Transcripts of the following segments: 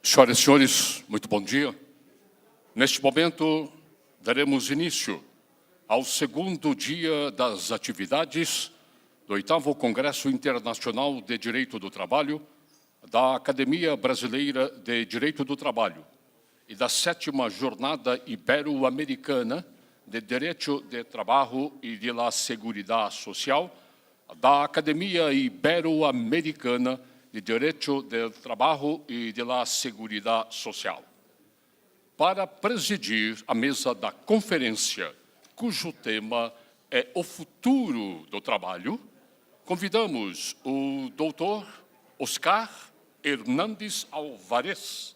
Senhoras e senhores, muito bom dia. Neste momento, daremos início ao segundo dia das atividades do 8º Congresso Internacional de Direito do Trabalho, da Academia Brasileira de Direito do Trabalho e da 7ª Jornada Ibero-Americana de Direito de Trabalho e de la Seguridad Social, da Academia Ibero-Americana de Direito do Trabalho e de la Seguridad Social. Para presidir a mesa da conferência, cujo tema é o futuro do trabalho, convidamos o doutor Oscar Hernandes Alvarez.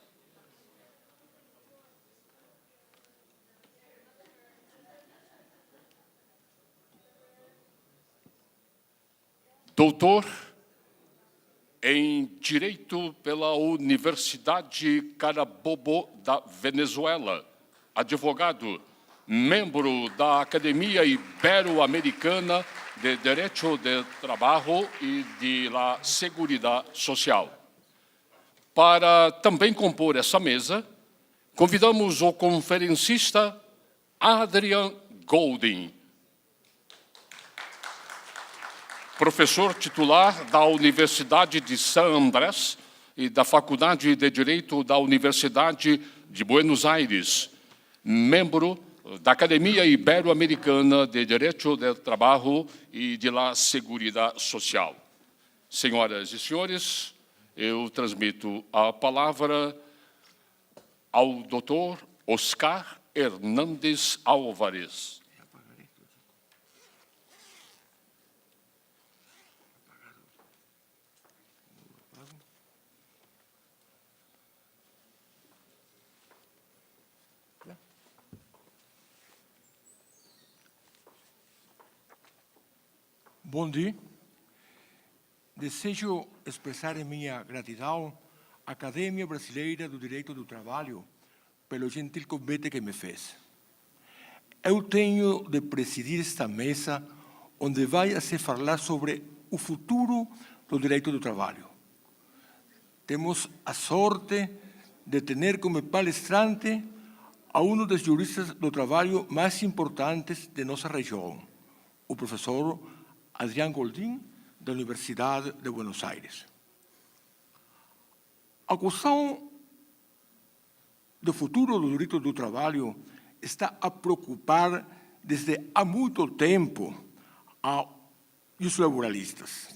Doutor em Direito pela Universidade Carabobo da Venezuela, advogado, membro da Academia Ibero-Americana de Direito de Trabalho e de la Seguridad Social. Para também compor essa mesa, convidamos o conferencista Adrian Goldin, professor titular da Universidade de San Andrés e da Faculdade de Direito da Universidade de Buenos Aires, membro da Academia Ibero-Americana de Direito do Trabalho e de la Seguridad Social. Senhoras e senhores, eu transmito a palavra ao doutor Oscar Hernandes Alvarez. Bom dia. Desejo expressar minha gratidão à Academia Brasileira do Direito do Trabalho pelo gentil convite que me fez. Eu tenho de presidir esta mesa onde vai se falar sobre o futuro do direito do trabalho. Temos a sorte de ter como palestrante a um dos juristas do trabalho mais importantes de nossa região, o professor Adrian Goldin, da Universidade de Buenos Aires. A questão do futuro do direito do trabalho está a preocupar desde há muito tempo os laboralistas.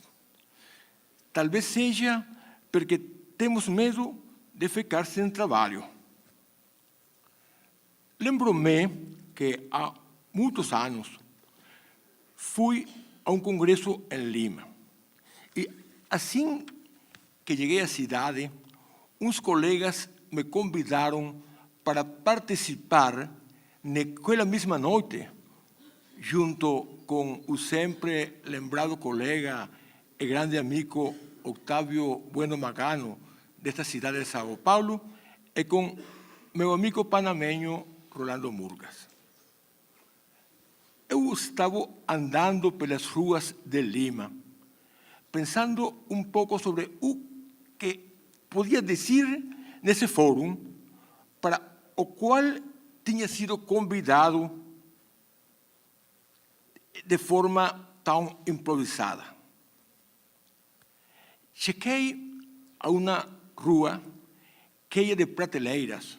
Talvez seja porque temos medo de ficar sem trabalho. Lembro-me que há muitos anos fui a um congresso em Lima. E assim que cheguei à cidade, uns colegas me convidaram para participar naquela mesma noite, junto com o sempre lembrado colega e grande amigo Octávio Bueno Magano, desta cidade de São Paulo, e com meu amigo panamenho Rolando Murgas. Eu estava andando pelas ruas de Lima, pensando um pouco sobre o que podia dizer nesse fórum para o qual tinha sido convidado de forma tão improvisada. Cheguei a uma rua cheia de prateleiras,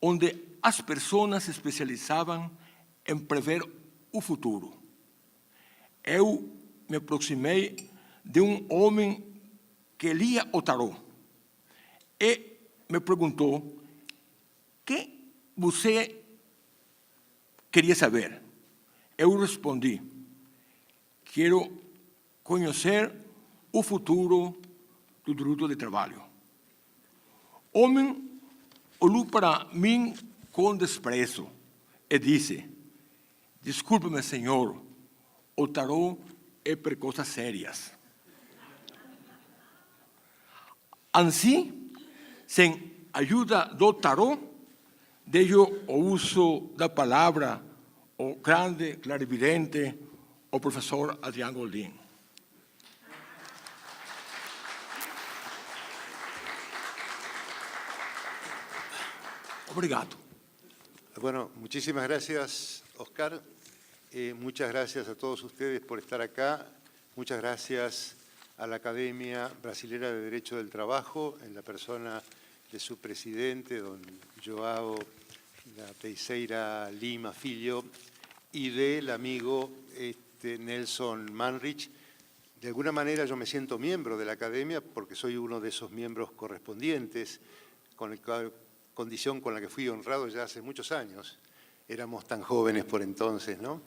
onde as pessoas se especializavam em prever o futuro. Eu me aproximei de um homem que lia o tarô e me perguntou o que você queria saber. Eu respondi: quero conhecer o futuro do direito de trabalho. O homem olhou para mim com desprezo e disse: desculpe-me, senhor, o tarô é para coisas sérias. Assim, sem ajuda do tarô, dei o uso da palavra ao grande clarividente, o professor Adrian Goldin. Obrigado. Bueno, muchísimas gracias, Oscar. Muchas gracias a todos ustedes por estar acá. Muchas gracias a la Academia Brasilera de Derecho del Trabajo, en la persona de su presidente, don Joao da Teixeira Lima Filho, y del amigo Nelson Manrich. De alguna manera yo me siento miembro de la Academia porque soy uno de esos miembros correspondientes, condición con la que fui honrado ya hace muchos años. Éramos tan jóvenes por entonces, ¿no?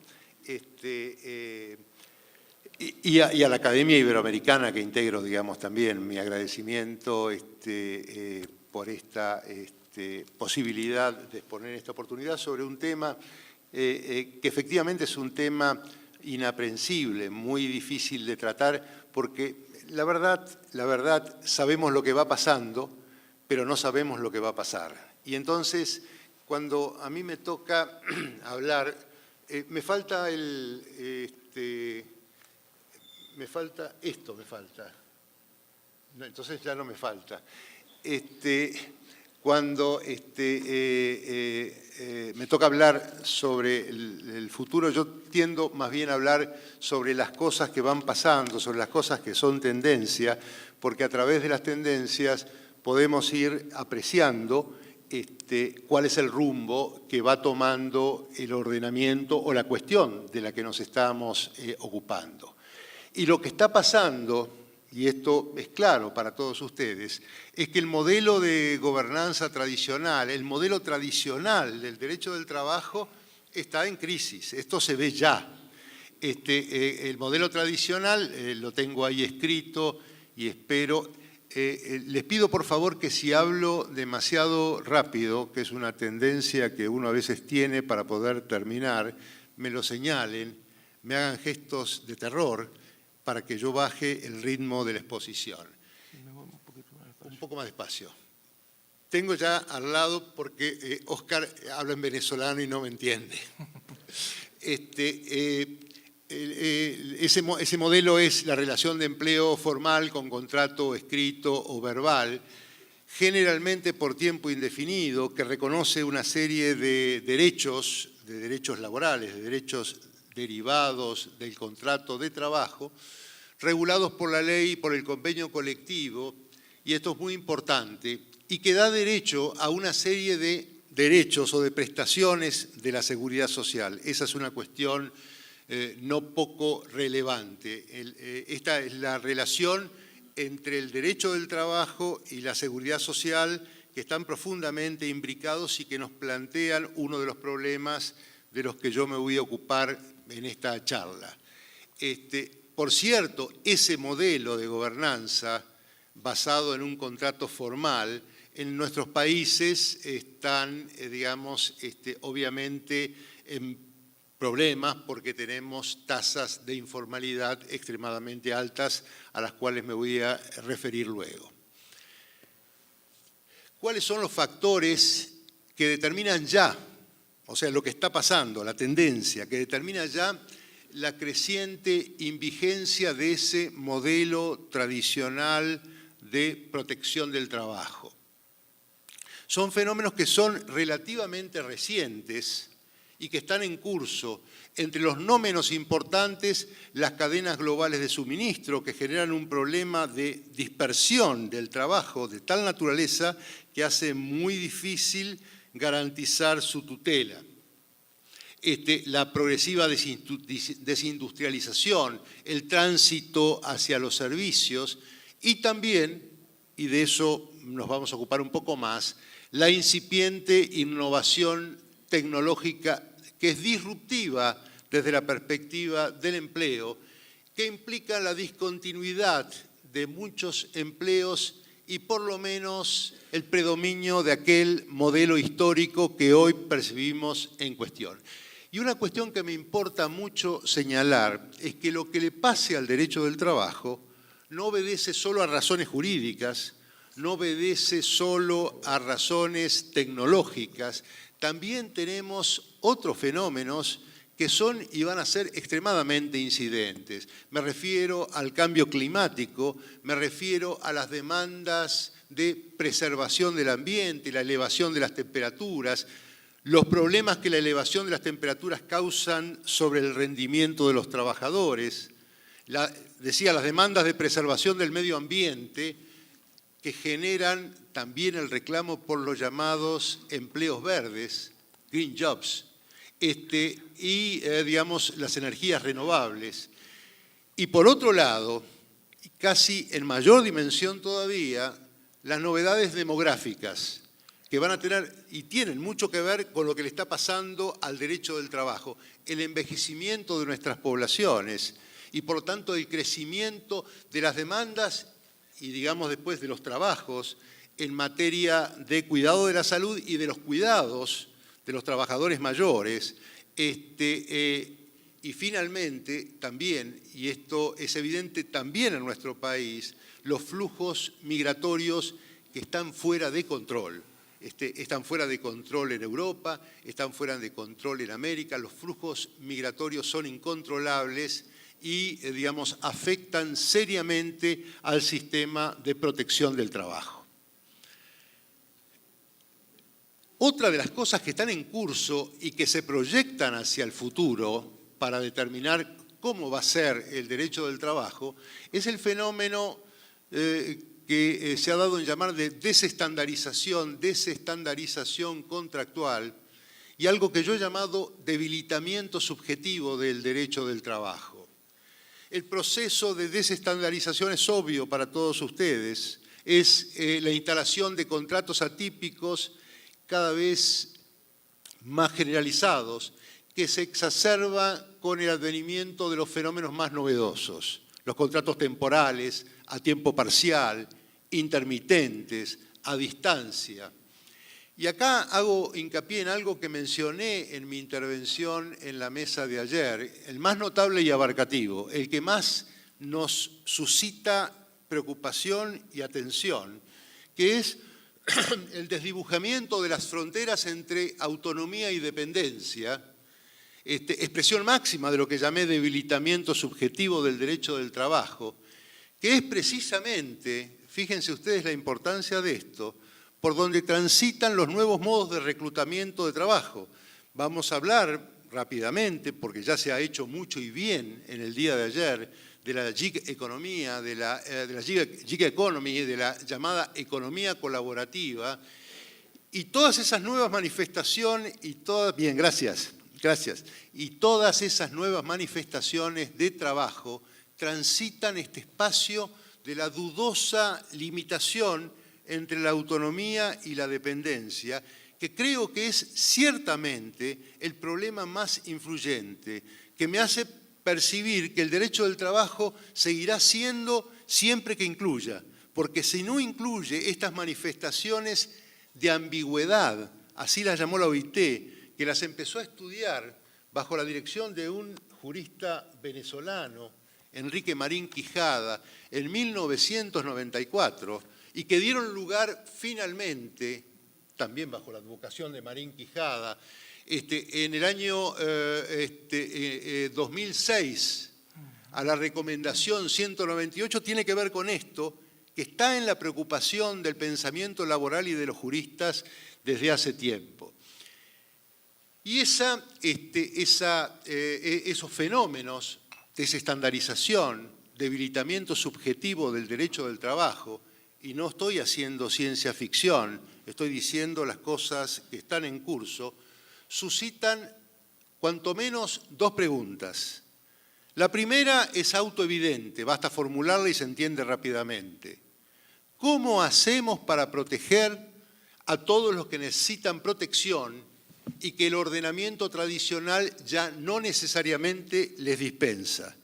Y a la Academia Iberoamericana que integro, digamos, también mi agradecimiento por esta posibilidad de exponer esta oportunidad sobre un tema que efectivamente es un tema inaprensible, muy difícil de tratar, porque la verdad, sabemos lo que va pasando, pero no sabemos lo que va a pasar. Y entonces, cuando a mí me toca hablar, me falta esto. No, entonces ya no me falta. Cuando me toca hablar sobre el futuro, yo tiendo más bien a hablar sobre las cosas que van pasando, sobre las cosas que son tendencia, porque a través de las tendencias podemos ir apreciando cuál es el rumbo que va tomando el ordenamiento o la cuestión de la que nos estamos ocupando. Y lo que está pasando, y esto es claro para todos ustedes, es que el modelo de gobernanza tradicional, el modelo tradicional del derecho del trabajo está en crisis. Esto se ve ya. El modelo tradicional, lo tengo ahí escrito y espero... les pido por favor que si hablo demasiado rápido, que es una tendencia que uno a veces tiene para poder terminar, me lo señalen, me hagan gestos de terror para que yo baje el ritmo de la exposición. Un poco más despacio. Tengo ya al lado, porque Oscar habla en venezolano y no me entiende. Ese modelo es la relación de empleo formal con contrato escrito o verbal, generalmente por tiempo indefinido, que reconoce una serie de derechos laborales, de derechos derivados del contrato de trabajo, regulados por la ley y por el convenio colectivo, y esto es muy importante, y que da derecho a una serie de derechos o de prestaciones de la seguridad social. Esa es una cuestión no poco relevante. Esta es la relación entre el derecho del trabajo y la seguridad social, que están profundamente imbricados y que nos plantean uno de los problemas de los que yo me voy a ocupar en esta charla. Por cierto, ese modelo de gobernanza basado en un contrato formal en nuestros países están, obviamente en problemas porque tenemos tasas de informalidad extremadamente altas a las cuales me voy a referir luego. ¿Cuáles son los factores que determinan ya, o sea, lo que está pasando, la tendencia, que determina ya la creciente invigencia de ese modelo tradicional de protección del trabajo? Son fenómenos que son relativamente recientes y que están en curso. Entre los no menos importantes, las cadenas globales de suministro, que generan un problema de dispersión del trabajo de tal naturaleza que hace muy difícil garantizar su tutela. La progresiva desindustrialización, el tránsito hacia los servicios y también, y de eso nos vamos a ocupar un poco más, la incipiente innovación tecnológica que es disruptiva desde la perspectiva del empleo, que implica la discontinuidad de muchos empleos y por lo menos el predominio de aquel modelo histórico que hoy percibimos en cuestión. Y una cuestión que me importa mucho señalar es que lo que le pase al derecho del trabajo no obedece solo a razones jurídicas, no obedece solo a razones tecnológicas. También tenemos otros fenómenos que son y van a ser extremadamente incidentes. Me refiero al cambio climático, me refiero a las demandas de preservación del ambiente, la elevación de las temperaturas, los problemas que la elevación de las temperaturas causan sobre el rendimiento de los trabajadores, decía, las demandas de preservación del medio ambiente que generan también el reclamo por los llamados empleos verdes, green jobs, y digamos, las energías renovables. Y por otro lado, casi en mayor dimensión todavía, las novedades demográficas que van a tener y tienen mucho que ver con lo que le está pasando al derecho del trabajo, el envejecimiento de nuestras poblaciones y por lo tanto el crecimiento de las demandas y digamos después de los trabajos en materia de cuidado de la salud y de los cuidados de los trabajadores mayores, y finalmente también, y esto es evidente también en nuestro país, los flujos migratorios que están fuera de control. Están fuera de control en Europa, están fuera de control en América, los flujos migratorios son incontrolables y, digamos, afectan seriamente al sistema de protección del trabajo. Otra de las cosas que están en curso y que se proyectan hacia el futuro para determinar cómo va a ser el derecho del trabajo es el fenómeno que se ha dado en llamar de desestandarización contractual y algo que yo he llamado debilitamiento subjetivo del derecho del trabajo. El proceso de desestandarización es obvio para todos ustedes, es la instalación de contratos atípicos cada vez más generalizados, que se exacerba con el advenimiento de los fenómenos más novedosos, los contratos temporales, a tiempo parcial, intermitentes, a distancia. Y acá hago hincapié en algo que mencioné en mi intervención en la mesa de ayer, el más notable y abarcativo, el que más nos suscita preocupación y atención, que es el desdibujamiento de las fronteras entre autonomía y dependencia, expresión máxima de lo que llamé debilitamiento subjetivo del derecho del trabajo, que es precisamente, fíjense ustedes la importancia de esto, por donde transitan los nuevos modos de reclutamiento de trabajo. Vamos a hablar rápidamente, porque ya se ha hecho mucho y bien en el día de ayer, de la gig economía, de la gig economy, de la llamada economía colaborativa, y todas esas nuevas manifestaciones, y todas esas nuevas manifestaciones de trabajo transitan este espacio de la dudosa limitación entre la autonomía y la dependencia, que creo que es ciertamente el problema más influyente, que me hace percibir que el derecho del trabajo seguirá siendo siempre que incluya, porque si no incluye estas manifestaciones de ambigüedad, así las llamó la OIT, que las empezó a estudiar bajo la dirección de un jurista venezolano, Enrique Marín Quijada, en 1994, y que dieron lugar finalmente, también bajo la advocación de Marín Quijada, en el año 2006, a la recomendación 198, tiene que ver con esto, que está en la preocupación del pensamiento laboral y de los juristas desde hace tiempo. Y esos fenómenos, desestandarización, debilitamiento subjetivo del derecho del trabajo, y no estoy haciendo ciencia ficción, estoy diciendo las cosas que están en curso, suscitan cuanto menos dos preguntas. La primera es autoevidente, basta formularla y se entiende rápidamente. ¿Cómo hacemos para proteger a todos los que necesitan protección y que el ordenamiento tradicional ya no necesariamente les dispensa?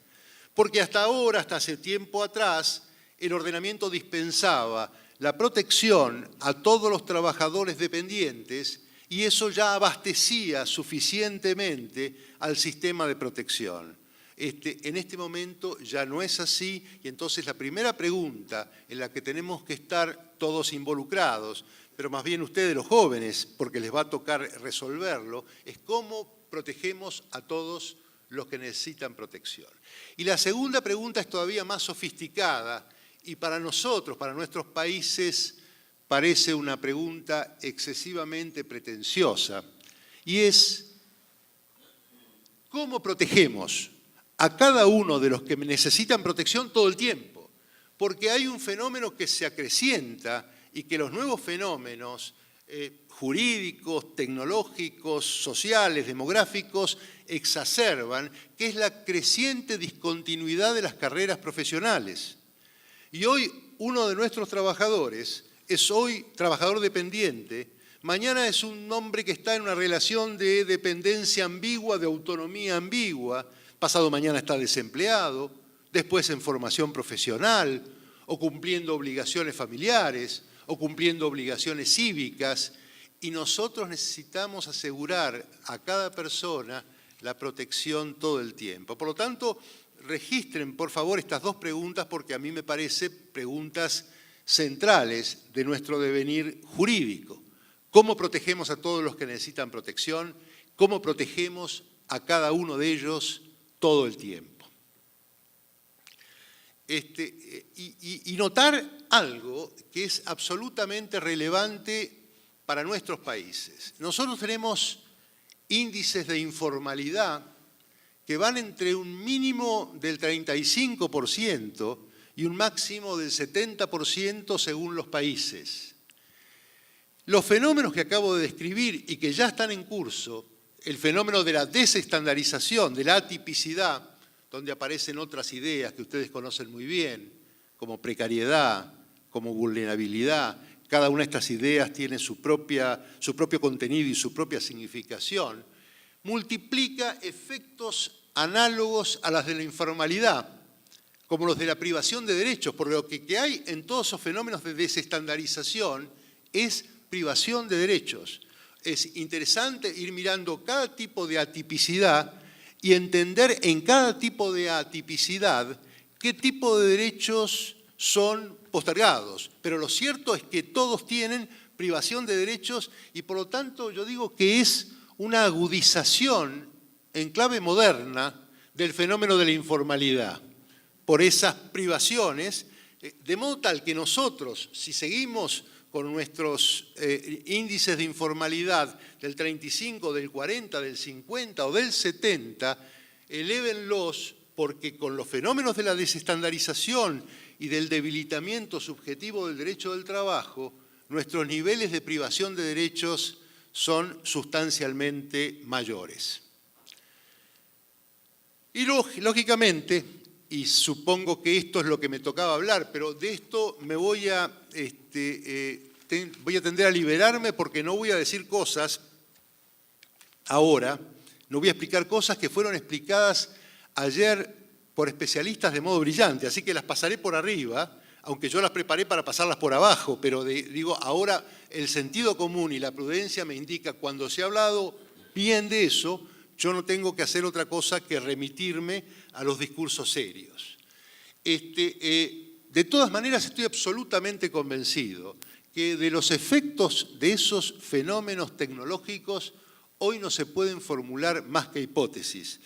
Porque hasta ahora, hasta hace tiempo atrás, el ordenamiento dispensaba la protección a todos los trabajadores dependientes y eso ya abastecía suficientemente al sistema de protección. En este momento ya no es así y entonces la primera pregunta en la que tenemos que estar todos involucrados, pero más bien ustedes los jóvenes, porque les va a tocar resolverlo, es cómo protegemos a todos los que necesitan protección? Y la segunda pregunta es todavía más sofisticada y para nosotros, para nuestros países, parece una pregunta excesivamente pretenciosa, y es: ¿cómo protegemos a cada uno de los que necesitan protección todo el tiempo? Porque hay un fenómeno que se acrecienta y que los nuevos fenómenos jurídicos, tecnológicos, sociales, demográficos, exacerban, que es la creciente discontinuidad de las carreras profesionales. Y hoy uno de nuestros trabajadores es hoy trabajador dependiente, mañana es un hombre que está en una relación de dependencia ambigua, de autonomía ambigua, pasado mañana está desempleado, después en formación profesional, o cumpliendo obligaciones familiares, o cumpliendo obligaciones cívicas, y nosotros necesitamos asegurar a cada persona la protección todo el tiempo. Por lo tanto, registren por favor estas dos preguntas porque a mí me parecen preguntas centrales de nuestro devenir jurídico. ¿Cómo protegemos a todos los que necesitan protección? ¿Cómo protegemos a cada uno de ellos todo el tiempo? Y notar algo que es absolutamente relevante para nuestros países. Nosotros tenemos índices de informalidad que van entre un mínimo del 35% y un máximo del 70% según los países. Los fenómenos que acabo de describir y que ya están en curso, el fenómeno de la desestandarización, de la atipicidad, donde aparecen otras ideas que ustedes conocen muy bien, como precariedad, como vulnerabilidad. Cada una de estas ideas tiene su propio contenido y su propia significación. Multiplica efectos análogos a las de la informalidad, como los de la privación de derechos, por lo que hay en todos esos fenómenos de desestandarización es privación de derechos. Es interesante ir mirando cada tipo de atipicidad y entender en cada tipo de atipicidad qué tipo de derechos son postergados. Pero lo cierto es que todos tienen privación de derechos y por lo tanto yo digo que es una agudización en clave moderna del fenómeno de la informalidad por esas privaciones, de modo tal que nosotros, si seguimos con nuestros índices de informalidad del 35, del 40, del 50 o del 70, elévenlos porque con los fenómenos de la desestandarización y del debilitamiento subjetivo del derecho del trabajo, nuestros niveles de privación de derechos son sustancialmente mayores. Y lógicamente, y supongo que esto es lo que me tocaba hablar, pero de esto me voy a tender a liberarme porque no voy a decir cosas ahora, no voy a explicar cosas que fueron explicadas ayer por especialistas de modo brillante, así que las pasaré por arriba, aunque yo las preparé para pasarlas por abajo, pero digo, ahora el sentido común y la prudencia me indica cuando se ha hablado bien de eso, yo no tengo que hacer otra cosa que remitirme a los discursos serios. De todas maneras, estoy absolutamente convencido que de los efectos de esos fenómenos tecnológicos hoy no se pueden formular más que hipótesis.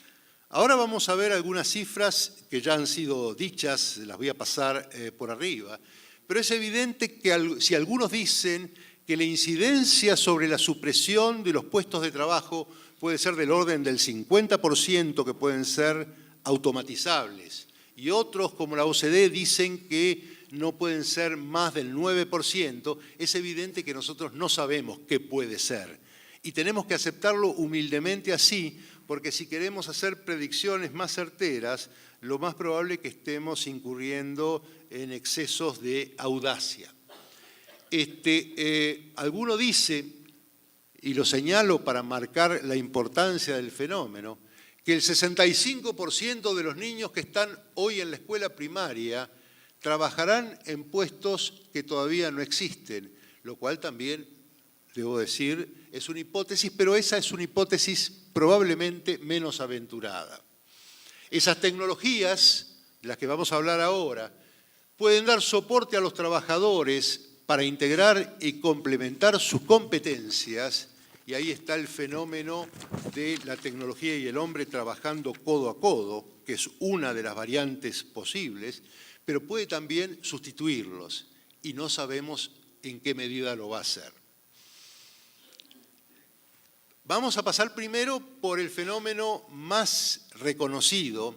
Ahora vamos a ver algunas cifras que ya han sido dichas, las voy a pasar por arriba, pero es evidente que si algunos dicen que la incidencia sobre la supresión de los puestos de trabajo puede ser del orden del 50% que pueden ser automatizables, y otros como la OCDE dicen que no pueden ser más del 9%, es evidente que nosotros no sabemos qué puede ser. Y tenemos que aceptarlo humildemente así, porque si queremos hacer predicciones más certeras, lo más probable es que estemos incurriendo en excesos de audacia. Alguno dice, y lo señalo para marcar la importancia del fenómeno, que el 65% de los niños que están hoy en la escuela primaria trabajarán en puestos que todavía no existen, lo cual también, debo decir, es una hipótesis, pero esa es una hipótesis probablemente menos aventurada. Esas tecnologías, de las que vamos a hablar ahora, pueden dar soporte a los trabajadores para integrar y complementar sus competencias y ahí está el fenómeno de la tecnología y el hombre trabajando codo a codo, que es una de las variantes posibles, pero puede también sustituirlos, y no sabemos en qué medida lo va a hacer. Vamos a pasar primero por el fenómeno más reconocido,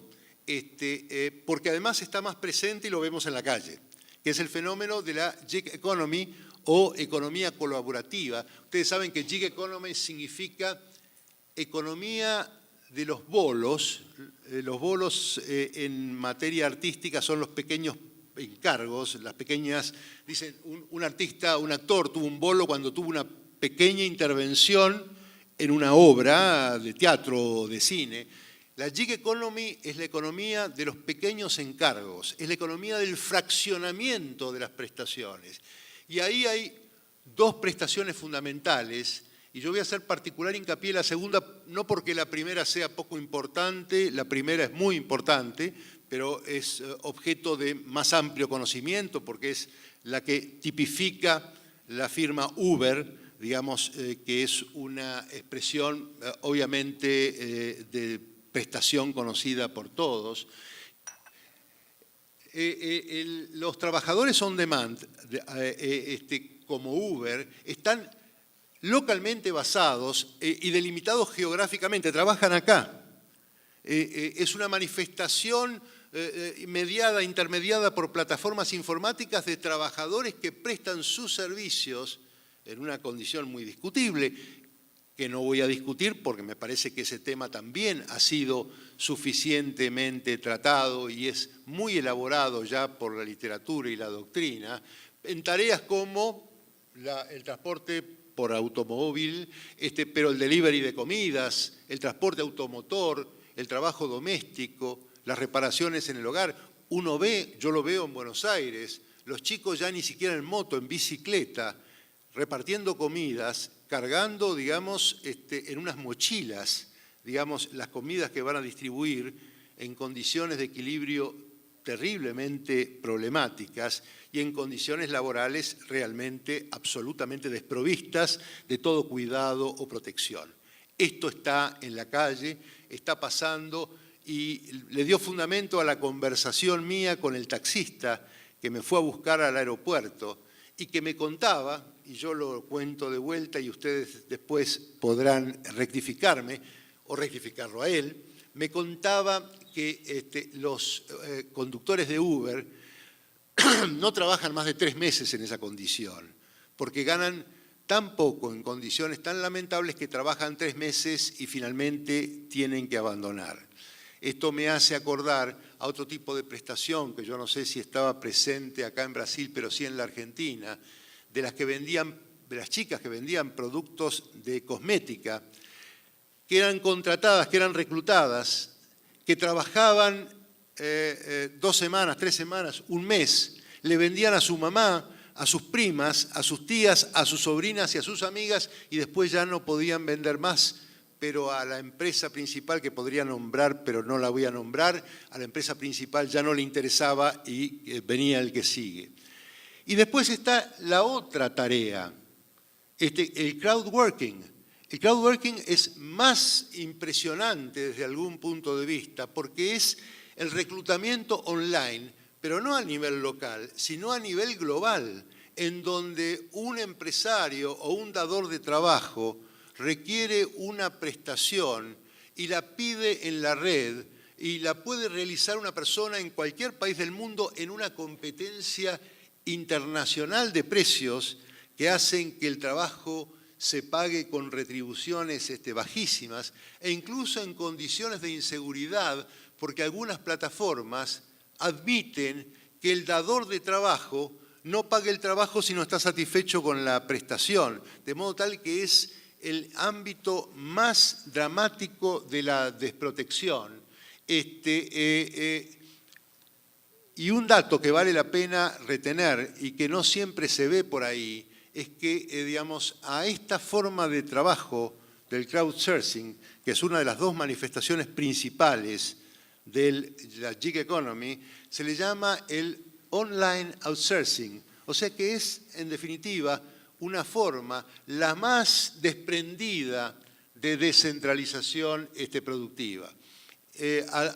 porque además está más presente y lo vemos en la calle, que es el fenómeno de la gig economy o economía colaborativa. Ustedes saben que gig economy significa economía de los bolos. Los bolos en materia artística son los pequeños encargos, las pequeñas, dicen, un artista, un actor tuvo un bolo cuando tuvo una pequeña intervención en una obra de teatro o de cine. La gig economy es la economía de los pequeños encargos, es la economía del fraccionamiento de las prestaciones. Y ahí hay dos prestaciones fundamentales, y yo voy a hacer particular hincapié en la segunda, no porque la primera sea poco importante, la primera es muy importante, pero es objeto de más amplio conocimiento, porque es la que tipifica la firma Uber, digamos, que es una expresión obviamente de prestación conocida por todos. Los trabajadores on demand, como Uber, están localmente basados y delimitados geográficamente, trabajan acá. Es una manifestación mediada, intermediada por plataformas informáticas de trabajadores que prestan sus servicios en una condición muy discutible, que no voy a discutir porque me parece que ese tema también ha sido suficientemente tratado y es muy elaborado ya por la literatura y la doctrina, en tareas como el transporte por automóvil, pero el delivery de comidas, el transporte automotor, el trabajo doméstico, las reparaciones en el hogar. Uno ve, yo lo veo en Buenos Aires, los chicos ya ni siquiera en moto, en bicicleta, repartiendo comidas, cargando, digamos, en unas mochilas, digamos, las comidas que van a distribuir en condiciones de equilibrio terriblemente problemáticas y en condiciones laborales realmente absolutamente desprovistas de todo cuidado o protección. Esto está en la calle, está pasando y le dio fundamento a la conversación mía con el taxista que me fue a buscar al aeropuerto y que me contaba, y yo lo cuento de vuelta y ustedes después podrán rectificarme o rectificarlo a él, me contaba que los conductores de Uber no trabajan más de 3 meses en esa condición, porque ganan tan poco en condiciones tan lamentables que trabajan 3 meses y finalmente tienen que abandonar. Esto me hace acordar a otro tipo de prestación que yo no sé si estaba presente acá en Brasil, pero sí en la Argentina, de las chicas que vendían productos de cosmética, que eran contratadas, que eran reclutadas, que trabajaban 2 semanas, 3 semanas, un mes, le vendían a su mamá, a sus primas, a sus tías, a sus sobrinas y a sus amigas y después ya no podían vender más, pero a la empresa principal que podría nombrar, pero no la voy a nombrar, a la empresa principal ya no le interesaba y venía el que sigue. Y después está la otra tarea, el crowdworking. El crowdworking es más impresionante desde algún punto de vista porque es el reclutamiento online, pero no a nivel local, sino a nivel global, en donde un empresario o un dador de trabajo requiere una prestación y la pide en la red y la puede realizar una persona en cualquier país del mundo en una competencia internacional de precios que hacen que el trabajo se pague con retribuciones bajísimas e incluso en condiciones de inseguridad, porque algunas plataformas admiten que el dador de trabajo no pague el trabajo si no está satisfecho con la prestación, de modo tal que es el ámbito más dramático de la desprotección. Y un dato que vale la pena retener y que no siempre se ve por ahí es que, digamos, a esta forma de trabajo del crowdsourcing, que es una de las 2 manifestaciones principales de la gig economy, se le llama el online outsourcing. O sea que es, en definitiva, una forma la más desprendida de descentralización productiva.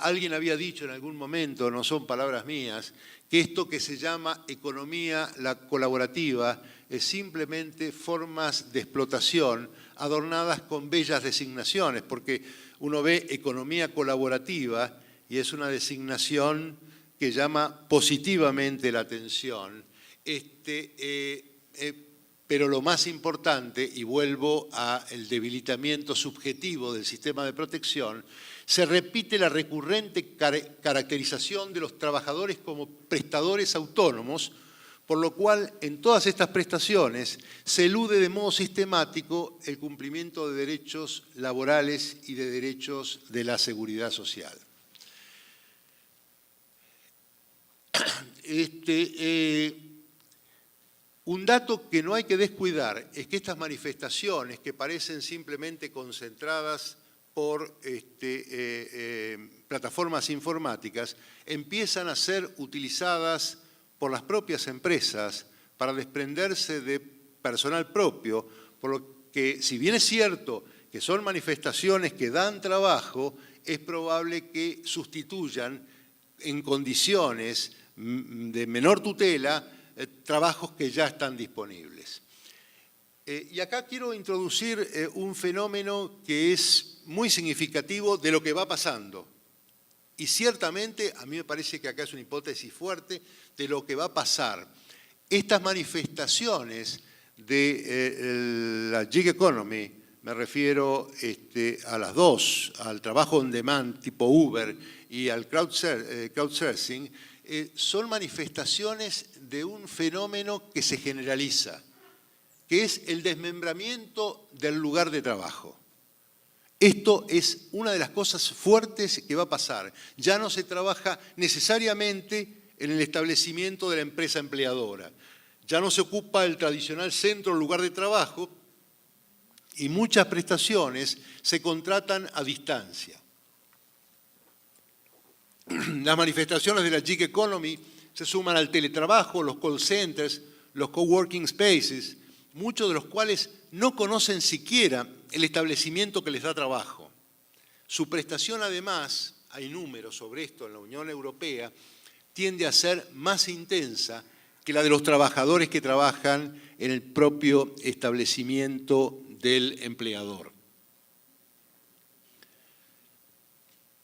Alguien había dicho en algún momento, no son palabras mías, que esto que se llama economía colaborativa es simplemente formas de explotación adornadas con bellas designaciones, porque uno ve economía colaborativa y es una designación que llama positivamente la atención. Pero lo más importante, y vuelvo al debilitamiento subjetivo del sistema de protección, se repite la recurrente caracterización de los trabajadores como prestadores autónomos, por lo cual en todas estas prestaciones se elude de modo sistemático el cumplimiento de derechos laborales y de derechos de la seguridad social. Un dato que no hay que descuidar es que estas manifestaciones, que parecen simplemente concentradas por plataformas informáticas, empiezan a ser utilizadas por las propias empresas para desprenderse de personal propio, por lo que, si bien es cierto que son manifestaciones que dan trabajo, es probable que sustituyan en condiciones de menor tutela trabajos que ya están disponibles. Y acá quiero introducir un fenómeno que es muy significativo de lo que va pasando. Y ciertamente, a mí me parece que acá es una hipótesis fuerte de lo que va a pasar. Estas manifestaciones de la gig economy, me refiero a las dos, al trabajo on demand tipo Uber y al crowdsourcing, son manifestaciones de un fenómeno que se generaliza, que es el desmembramiento del lugar de trabajo. Esto es una de las cosas fuertes que va a pasar. Ya no se trabaja necesariamente en el establecimiento de la empresa empleadora. Ya no se ocupa el tradicional centro o lugar de trabajo y muchas prestaciones se contratan a distancia. Las manifestaciones de la gig economy se suman al teletrabajo, los call centers, los coworking spaces, muchos de los cuales no conocen siquiera el establecimiento que les da trabajo. Su prestación, además, hay números sobre esto en la Unión Europea, tiende a ser más intensa que la de los trabajadores que trabajan en el propio establecimiento del empleador.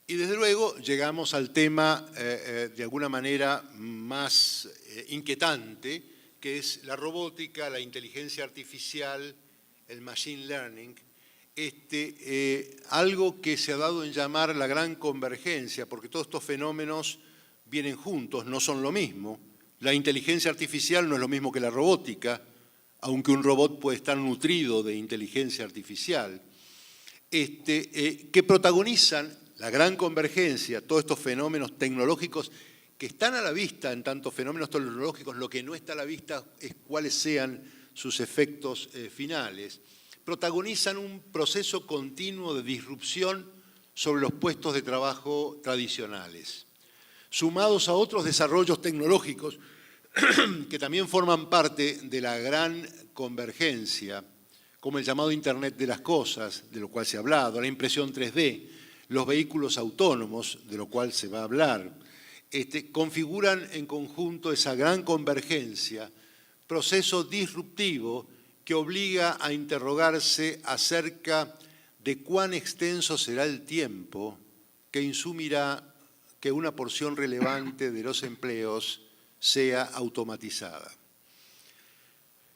Y desde luego llegamos al tema de alguna manera más inquietante, que es la robótica, la inteligencia artificial, el machine learning, algo que se ha dado en llamar la gran convergencia, porque todos estos fenómenos vienen juntos, no son lo mismo. La inteligencia artificial no es lo mismo que la robótica, aunque un robot puede estar nutrido de inteligencia artificial, que protagonizan la gran convergencia, todos estos fenómenos tecnológicos que están a la vista en tantos fenómenos tecnológicos, lo que no está a la vista es cuáles sean sus efectos finales, protagonizan un proceso continuo de disrupción sobre los puestos de trabajo tradicionales, sumados a otros desarrollos tecnológicos que también forman parte de la gran convergencia, como el llamado Internet de las Cosas, de lo cual se ha hablado, la impresión 3D, los vehículos autónomos, de lo cual se va a hablar, configuran en conjunto esa gran convergencia, proceso disruptivo que obliga a interrogarse acerca de cuán extenso será el tiempo que insumirá que una porción relevante de los empleos sea automatizada.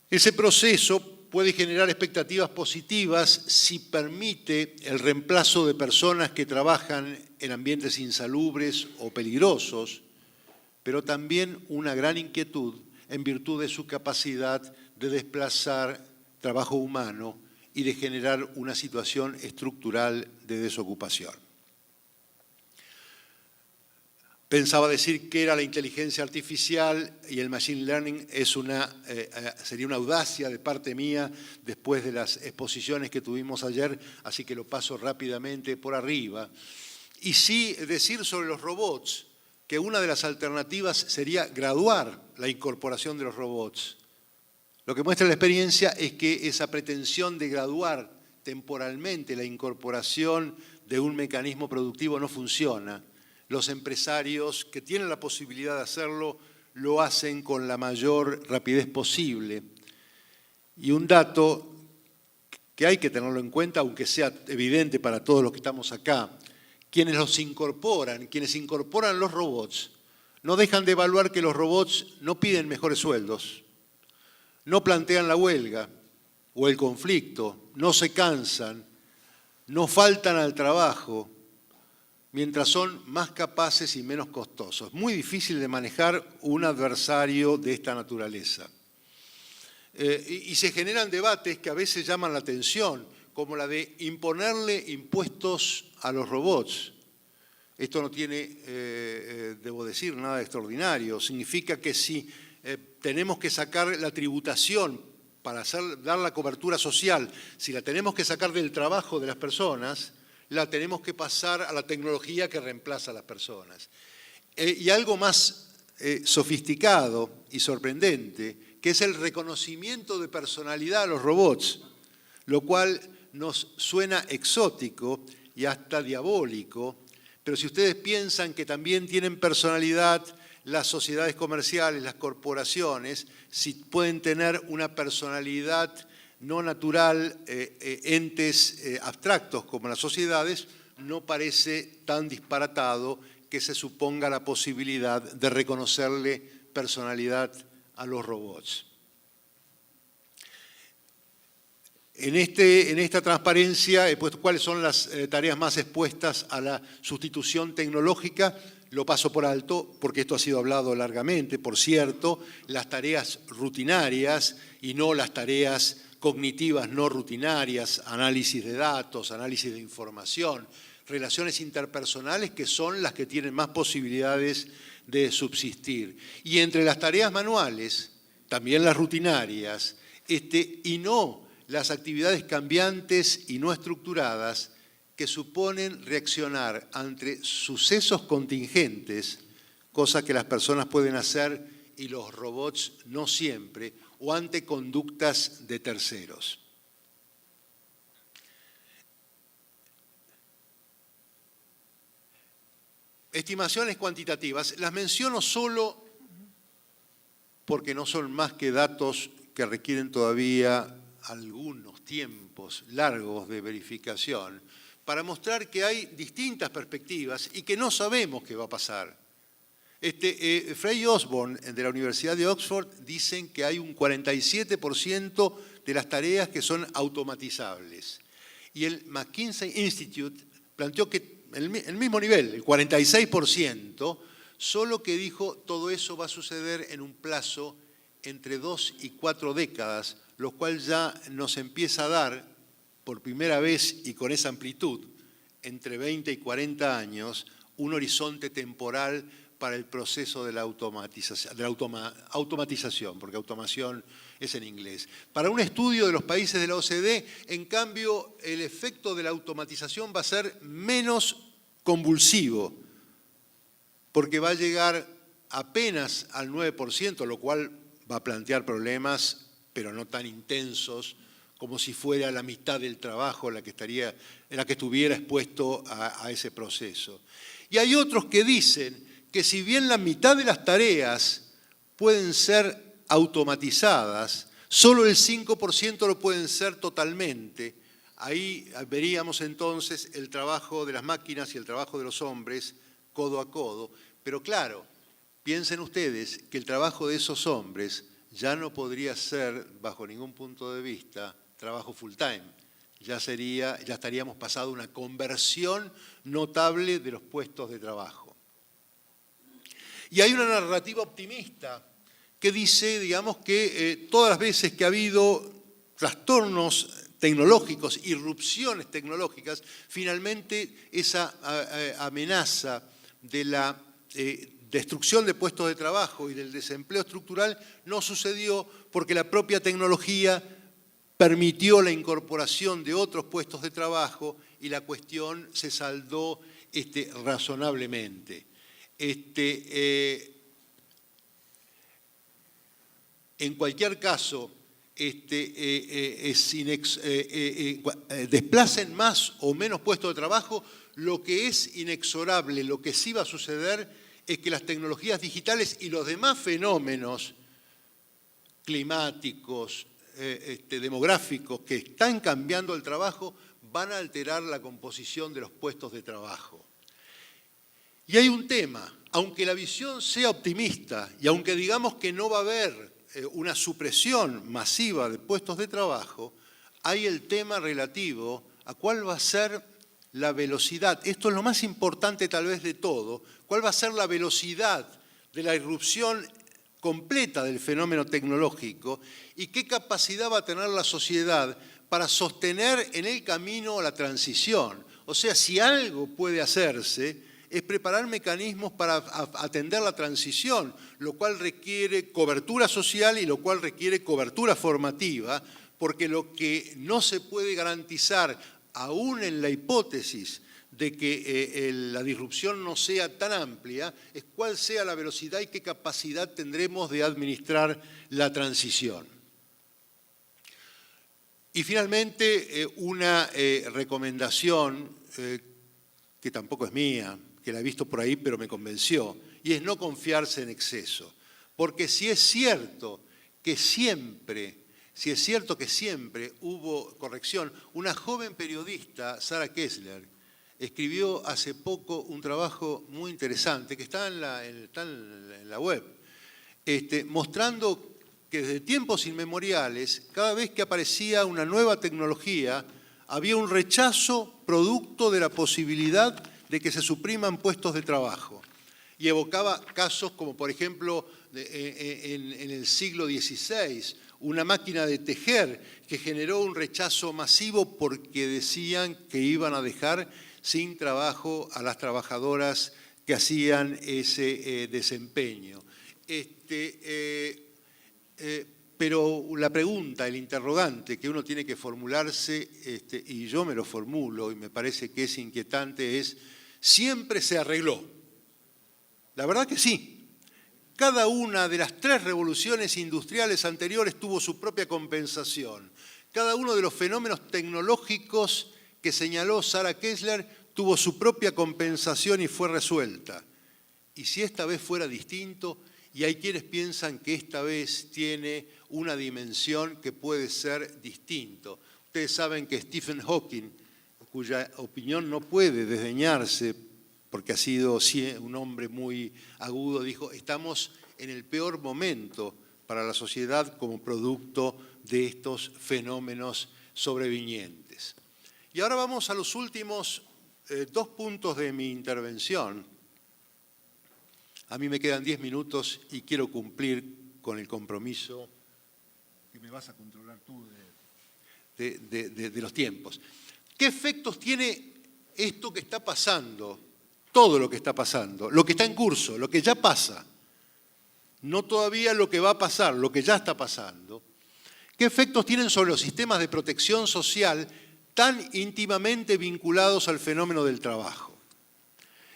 Ese proceso puede generar expectativas positivas si permite el reemplazo de personas que trabajan en ambientes insalubres o peligrosos, pero también una gran inquietud en virtud de su capacidad de desplazar trabajo humano y de generar una situación estructural de desocupación. Pensaba decir que era la inteligencia artificial y el machine learning sería una audacia de parte mía después de las exposiciones que tuvimos ayer, así que lo paso rápidamente por arriba. Y sí decir sobre los robots que una de las alternativas sería graduar la incorporación de los robots Lo que muestra la experiencia es que esa pretensión de graduar temporalmente la incorporación de un mecanismo productivo no funciona. Los empresarios que tienen la posibilidad de hacerlo lo hacen con la mayor rapidez posible. Y un dato que hay que tenerlo en cuenta, aunque sea evidente para todos los que estamos acá, quienes incorporan los robots, no dejan de evaluar que los robots no piden mejores sueldos, no plantean la huelga o el conflicto, no se cansan, no faltan al trabajo, mientras son más capaces y menos costosos. Muy difícil de manejar un adversario de esta naturaleza. Y se generan debates que a veces llaman la atención, como la de imponerle impuestos a los robots. Esto no tiene, debo decir, nada extraordinario. Significa que si tenemos que sacar la tributación para dar la cobertura social, si la tenemos que sacar del trabajo de las personas, la tenemos que pasar a la tecnología que reemplaza a las personas. Y algo más sofisticado y sorprendente, que es el reconocimiento de personalidad a los robots, lo cual nos suena exótico y hasta diabólico, pero si ustedes piensan que también tienen personalidad las sociedades comerciales, las corporaciones, si pueden tener una personalidad no natural, entes abstractos como las sociedades, no parece tan disparatado que se suponga la posibilidad de reconocerle personalidad a los robots. En esta transparencia he puesto cuáles son las tareas más expuestas a la sustitución tecnológica. Lo paso por alto porque esto ha sido hablado largamente. Por cierto, las tareas rutinarias y no las tareas cognitivas no rutinarias, análisis de datos, análisis de información, relaciones interpersonales que son las que tienen más posibilidades de subsistir. Y entre las tareas manuales, también las rutinarias, y no las actividades cambiantes y no estructuradas que suponen reaccionar ante sucesos contingentes, cosa que las personas pueden hacer y los robots no siempre, o ante conductas de terceros. Estimaciones cuantitativas, las menciono solo porque no son más que datos que requieren todavía algunos tiempos largos de verificación para mostrar que hay distintas perspectivas y que no sabemos qué va a pasar. Frey y Osborne de la Universidad de Oxford dicen que hay un 47% de las tareas que son automatizables. Y el McKinsey Institute planteó que el mismo nivel, el 46%, solo que dijo todo eso va a suceder en un plazo entre 2 y 4 décadas, lo cual ya nos empieza a dar, por primera vez y con esa amplitud, entre 20 y 40 años, un horizonte temporal para el proceso de la automatización, porque automación es en inglés. Para un estudio de los países de la OCDE, en cambio, el efecto de la automatización va a ser menos convulsivo, porque va a llegar apenas al 9%, lo cual va a plantear problemas, pero no tan intensos, como si fuera la mitad del trabajo la que estuviera expuesto a ese proceso. Y hay otros que dicen que si bien la mitad de las tareas pueden ser automatizadas, solo el 5% lo pueden ser totalmente. Ahí veríamos entonces el trabajo de las máquinas y el trabajo de los hombres codo a codo. Pero claro, piensen ustedes que el trabajo de esos hombres ya no podría ser, bajo ningún punto de vista, trabajo full time. Ya estaríamos pasando una conversión notable de los puestos de trabajo. Y hay una narrativa optimista que dice, digamos, que todas las veces que ha habido trastornos tecnológicos, irrupciones tecnológicas, finalmente esa amenaza de la destrucción de puestos de trabajo y del desempleo estructural no sucedió porque la propia tecnología permitió la incorporación de otros puestos de trabajo y la cuestión se saldó razonablemente. En cualquier caso, desplacen más o menos puestos de trabajo, lo que es inexorable, lo que sí va a suceder es que las tecnologías digitales y los demás fenómenos climáticos, demográficos que están cambiando el trabajo, van a alterar la composición de los puestos de trabajo. Y hay un tema, aunque la visión sea optimista y aunque digamos que no va a haber una supresión masiva de puestos de trabajo, hay el tema relativo a cuál va a ser la velocidad. Esto es lo más importante tal vez de todo. ¿Cuál va a ser la velocidad de la irrupción completa del fenómeno tecnológico y qué capacidad va a tener la sociedad para sostener en el camino la transición? O sea, si algo puede hacerse, es preparar mecanismos para atender la transición, lo cual requiere cobertura social y lo cual requiere cobertura formativa, porque lo que no se puede garantizar, aún en la hipótesis de que la disrupción no sea tan amplia, es cuál sea la velocidad y qué capacidad tendremos de administrar la transición. Y finalmente, una recomendación que tampoco es mía, que la he visto por ahí, pero me convenció, y es no confiarse en exceso. Porque si es cierto que siempre hubo corrección, una joven periodista, Sarah Kessler, escribió hace poco un trabajo muy interesante que está en la web, mostrando que desde tiempos inmemoriales, cada vez que aparecía una nueva tecnología, había un rechazo producto de la posibilidad de que se supriman puestos de trabajo. Y evocaba casos como, por ejemplo, en el siglo XVI, una máquina de tejer que generó un rechazo masivo porque decían que iban a dejar sin trabajo a las trabajadoras que hacían ese desempeño. Pero la pregunta, el interrogante que uno tiene que formularse, y yo me lo formulo y me parece que es inquietante, es: ¿siempre se arregló? La verdad que sí. Cada una de las 3 revoluciones industriales anteriores tuvo su propia compensación. Cada uno de los fenómenos tecnológicos que señaló Sarah Kessler tuvo su propia compensación y fue resuelta. Y si esta vez fuera distinto, y hay quienes piensan que esta vez tiene una dimensión que puede ser distinto. Ustedes saben que Stephen Hawking, cuya opinión no puede desdeñarse porque ha sido un hombre muy agudo, dijo: estamos en el peor momento para la sociedad como producto de estos fenómenos sobrevinientes. Y ahora vamos a los últimos 2 puntos de mi intervención. A mí me quedan 10 minutos y quiero cumplir con el compromiso que me vas a controlar tú de los tiempos. ¿Qué efectos tiene esto que está pasando? Todo lo que está pasando, lo que está en curso, lo que ya pasa. No todavía lo que va a pasar, lo que ya está pasando. ¿Qué efectos tienen sobre los sistemas de protección social tan íntimamente vinculados al fenómeno del trabajo?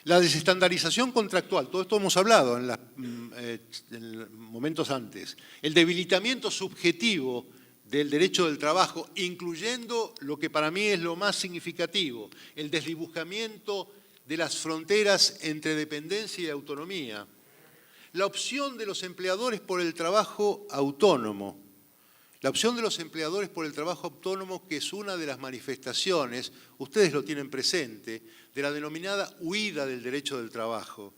La desestandarización contractual, todo esto hemos hablado en momentos antes. El debilitamiento subjetivo del derecho del trabajo, incluyendo lo que para mí es lo más significativo, el desdibujamiento de las fronteras entre dependencia y autonomía. La opción de los empleadores por el trabajo autónomo. La opción de los empleadores por el trabajo autónomo, que es una de las manifestaciones, ustedes lo tienen presente, de la denominada huida del derecho del trabajo.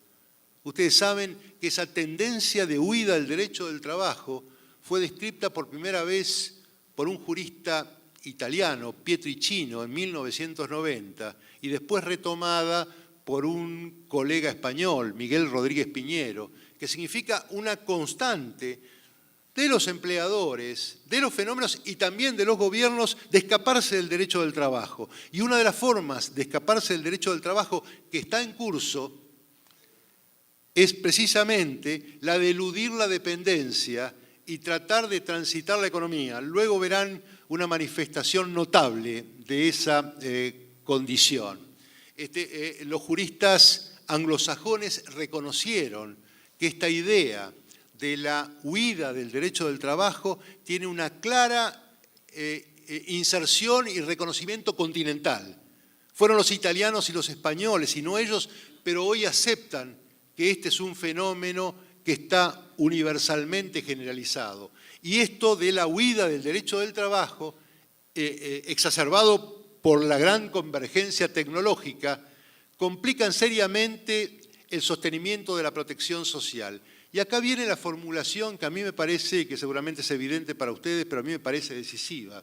Ustedes saben que esa tendencia de huida del derecho del trabajo fue descrita por primera vez por un jurista italiano, Pietricino, en 1990, y después retomada por un colega español, Miguel Rodríguez Piñero, que significa una constante de los empleadores, de los fenómenos y también de los gobiernos de escaparse del derecho del trabajo. Y una de las formas de escaparse del derecho del trabajo que está en curso es precisamente la de eludir la dependencia y tratar de transitar la economía. Luego verán una manifestación notable de esa condición. Los juristas anglosajones reconocieron que esta idea de la huida del derecho del trabajo tiene una clara inserción y reconocimiento continental. Fueron los italianos y los españoles, y no ellos, pero hoy aceptan que este es un fenómeno que está universalmente generalizado. Y esto de la huida del derecho del trabajo, exacerbado por la gran convergencia tecnológica, complican seriamente el sostenimiento de la protección social. Y acá viene la formulación que a mí me parece, que seguramente es evidente para ustedes, pero a mí me parece decisiva.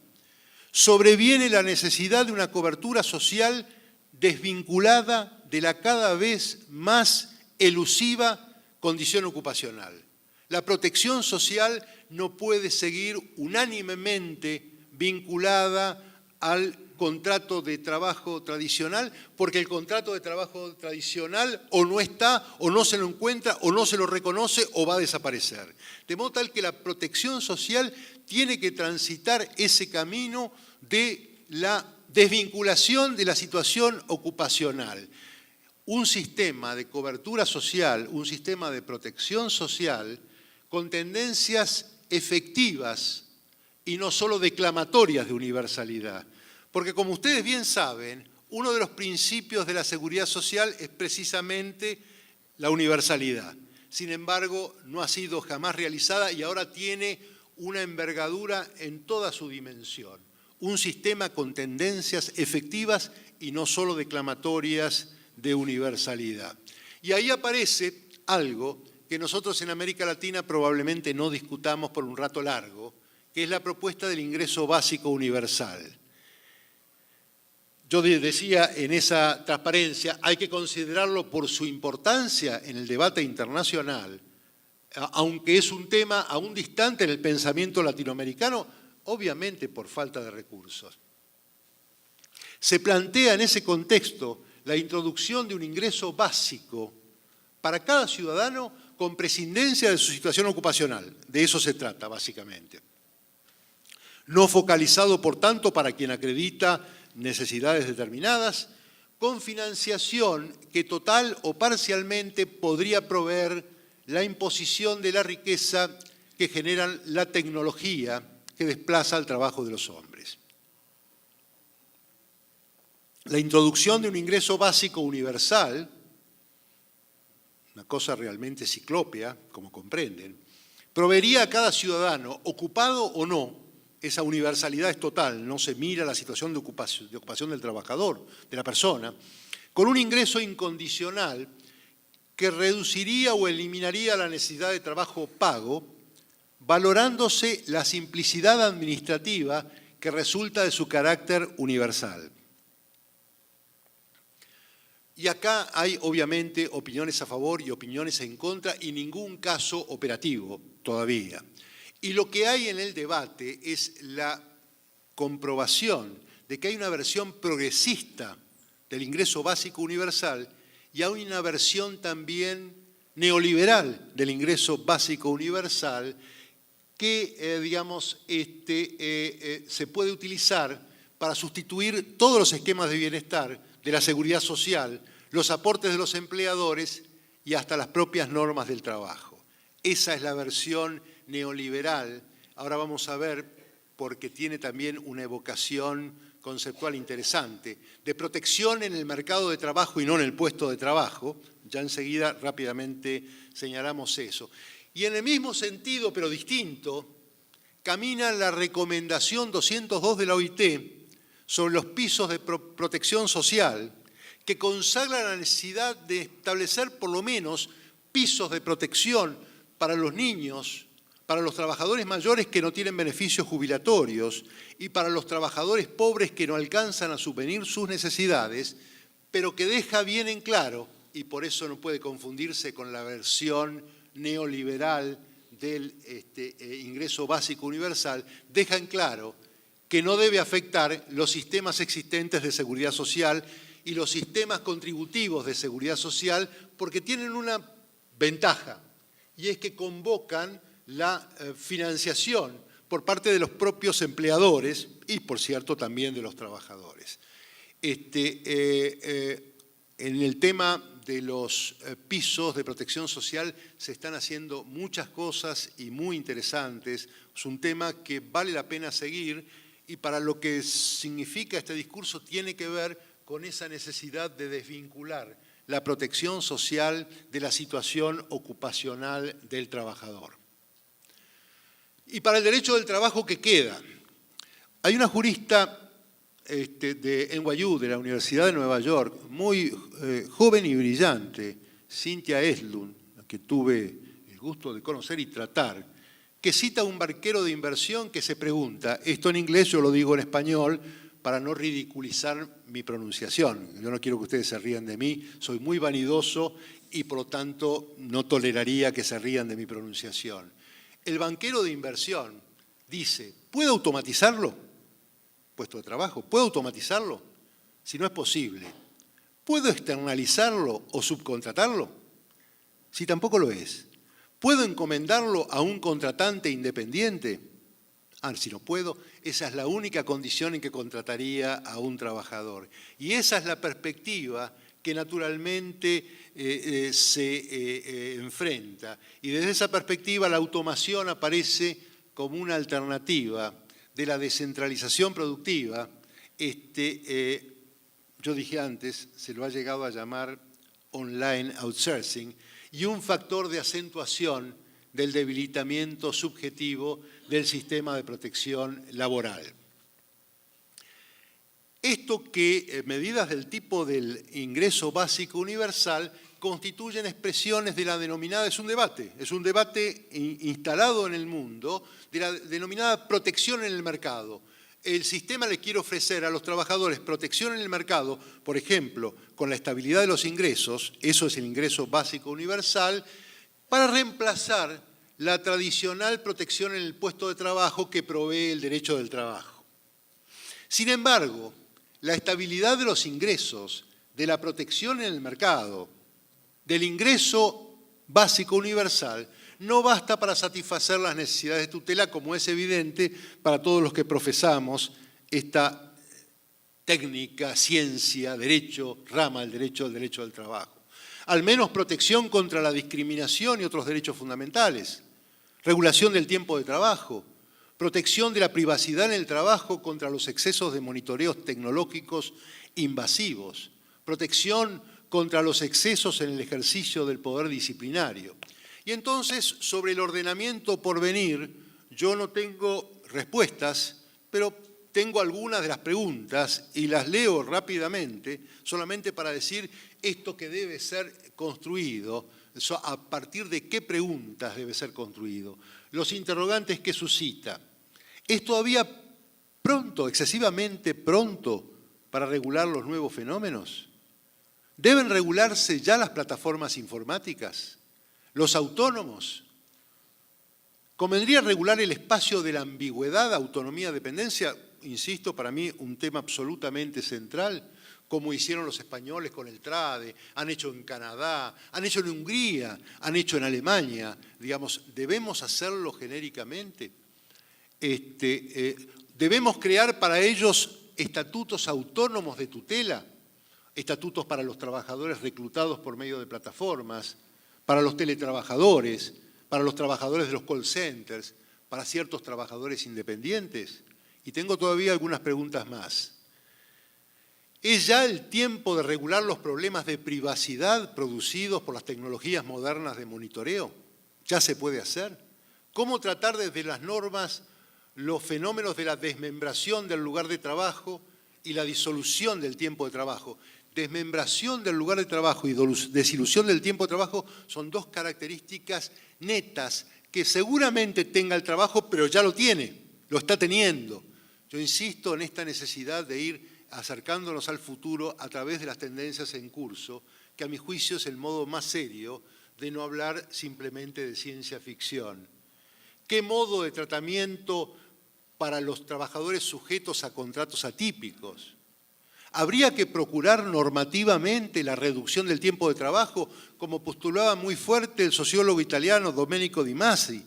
Sobreviene la necesidad de una cobertura social desvinculada de la cada vez más elusiva condición ocupacional. La protección social no puede seguir unánimemente vinculada al contrato de trabajo tradicional, porque el contrato de trabajo tradicional o no está, o no se lo encuentra, o no se lo reconoce, o va a desaparecer. De modo tal que la protección social tiene que transitar ese camino de la desvinculación de la situación ocupacional. Un sistema de cobertura social, un sistema de protección social con tendencias efectivas y no solo declamatorias de universalidad. Porque como ustedes bien saben, uno de los principios de la seguridad social es precisamente la universalidad. Sin embargo, no ha sido jamás realizada y ahora tiene una envergadura en toda su dimensión. Un sistema con tendencias efectivas y no solo declamatorias de universalidad. Y ahí aparece algo que nosotros en América Latina probablemente no discutamos por un rato largo, que es la propuesta del ingreso básico universal. Yo decía en esa transparencia, hay que considerarlo por su importancia en el debate internacional, aunque es un tema aún distante en el pensamiento latinoamericano, obviamente por falta de recursos. Se plantea en ese contexto la introducción de un ingreso básico para cada ciudadano con prescindencia de su situación ocupacional. De eso se trata, básicamente. No focalizado, por tanto, para quien acredita necesidades determinadas, con financiación que total o parcialmente podría proveer la imposición de la riqueza que generan la tecnología que desplaza el trabajo de los hombres. La introducción de un ingreso básico universal, una cosa realmente ciclópea, como comprenden, proveería a cada ciudadano, ocupado o no, esa universalidad es total, no se mira la situación de ocupación del trabajador, de la persona, con un ingreso incondicional que reduciría o eliminaría la necesidad de trabajo pago, valorándose la simplicidad administrativa que resulta de su carácter universal. Y acá hay obviamente opiniones a favor y opiniones en contra y ningún caso operativo todavía. Y lo que hay en el debate es la comprobación de que hay una versión progresista del ingreso básico universal y hay una versión también neoliberal del ingreso básico universal que, se puede utilizar para sustituir todos los esquemas de bienestar de la seguridad social, los aportes de los empleadores y hasta las propias normas del trabajo. Esa es la versión neoliberal. Ahora vamos a ver, porque tiene también una evocación conceptual interesante, de protección en el mercado de trabajo y no en el puesto de trabajo. Ya enseguida rápidamente señalamos eso. Y en el mismo sentido, pero distinto, camina la recomendación 202 de la OIT sobre los pisos de protección social, que consagra la necesidad de establecer por lo menos pisos de protección para los niños, para los trabajadores mayores que no tienen beneficios jubilatorios y para los trabajadores pobres que no alcanzan a subvenir sus necesidades, pero que deja bien en claro, y por eso no puede confundirse con la versión neoliberal del ingreso básico universal, deja en claro que no debe afectar los sistemas existentes de seguridad social y los sistemas contributivos de seguridad social porque tienen una ventaja, y es que convocan la financiación por parte de los propios empleadores y, por cierto, también de los trabajadores. En el tema de los pisos de protección social se están haciendo muchas cosas y muy interesantes. Es un tema que vale la pena seguir y para lo que significa este discurso tiene que ver con esa necesidad de desvincular la protección social de la situación ocupacional del trabajador. Y para el derecho del trabajo, ¿qué queda? Hay una jurista de NYU, de la Universidad de Nueva York, muy joven y brillante, Cynthia Eslund, que tuve el gusto de conocer y tratar, que cita a un banquero de inversión que se pregunta, esto en inglés yo lo digo en español para no ridiculizar mi pronunciación, yo no quiero que ustedes se rían de mí, soy muy vanidoso y por lo tanto no toleraría que se rían de mi pronunciación. El banquero de inversión dice, ¿puedo automatizarlo? Puesto de trabajo, ¿puedo automatizarlo? Si no es posible, ¿puedo externalizarlo o subcontratarlo? Si tampoco lo es, ¿puedo encomendarlo a un contratante independiente? Si no puedo, esa es la única condición en que contrataría a un trabajador. Y esa es la perspectiva que naturalmente se enfrenta. Y desde esa perspectiva la automación aparece como una alternativa de la descentralización productiva. Yo dije antes, se lo ha llegado a llamar online outsourcing, y un factor de acentuación del debilitamiento subjetivo del sistema de protección laboral. Esto que medidas del tipo del ingreso básico universal constituyen expresiones de la denominada, es un debate instalado en el mundo, de la denominada protección en el mercado. El sistema le quiere ofrecer a los trabajadores protección en el mercado, por ejemplo, con la estabilidad de los ingresos, eso es el ingreso básico universal, para reemplazar la tradicional protección en el puesto de trabajo que provee el derecho del trabajo. Sin embargo, la estabilidad de los ingresos, de la protección en el mercado, del ingreso básico universal, no basta para satisfacer las necesidades de tutela, como es evidente para todos los que profesamos esta técnica, ciencia, derecho, rama del derecho del trabajo. Al menos protección contra la discriminación y otros derechos fundamentales, regulación del tiempo de trabajo, protección de la privacidad en el trabajo contra los excesos de monitoreos tecnológicos invasivos, protección contra los excesos en el ejercicio del poder disciplinario. Y entonces, sobre el ordenamiento por venir, yo no tengo respuestas, pero tengo algunas de las preguntas y las leo rápidamente, solamente para decir esto que debe ser construido, a partir de qué preguntas debe ser construido. Los interrogantes que suscita. ¿Es todavía pronto, excesivamente pronto, para regular los nuevos fenómenos? ¿Deben regularse ya las plataformas informáticas? ¿Los autónomos? ¿Convendría regular el espacio de la ambigüedad, autonomía, dependencia? Insisto, para mí un tema absolutamente central, como hicieron los españoles con el TRADE, han hecho en Canadá, han hecho en Hungría, han hecho en Alemania. Digamos, ¿debemos hacerlo genéricamente? ¿Debemos crear para ellos estatutos autónomos de tutela? Estatutos para los trabajadores reclutados por medio de plataformas, para los teletrabajadores, para los trabajadores de los call centers, para ciertos trabajadores independientes. Y tengo todavía algunas preguntas más. ¿Es ya el tiempo de regular los problemas de privacidad producidos por las tecnologías modernas de monitoreo? ¿Ya se puede hacer? ¿Cómo tratar desde las normas los fenómenos de la desmembración del lugar de trabajo y la disolución del tiempo de trabajo? Desmembración del lugar de trabajo y desilusión del tiempo de trabajo son dos características netas que seguramente tenga el trabajo, pero ya lo tiene, lo está teniendo. Yo insisto en esta necesidad de ir acercándonos al futuro a través de las tendencias en curso, que a mi juicio es el modo más serio de no hablar simplemente de ciencia ficción. ¿Qué modo de tratamiento para los trabajadores sujetos a contratos atípicos? ¿Habría que procurar normativamente la reducción del tiempo de trabajo, como postulaba muy fuerte el sociólogo italiano Domenico Di Masi?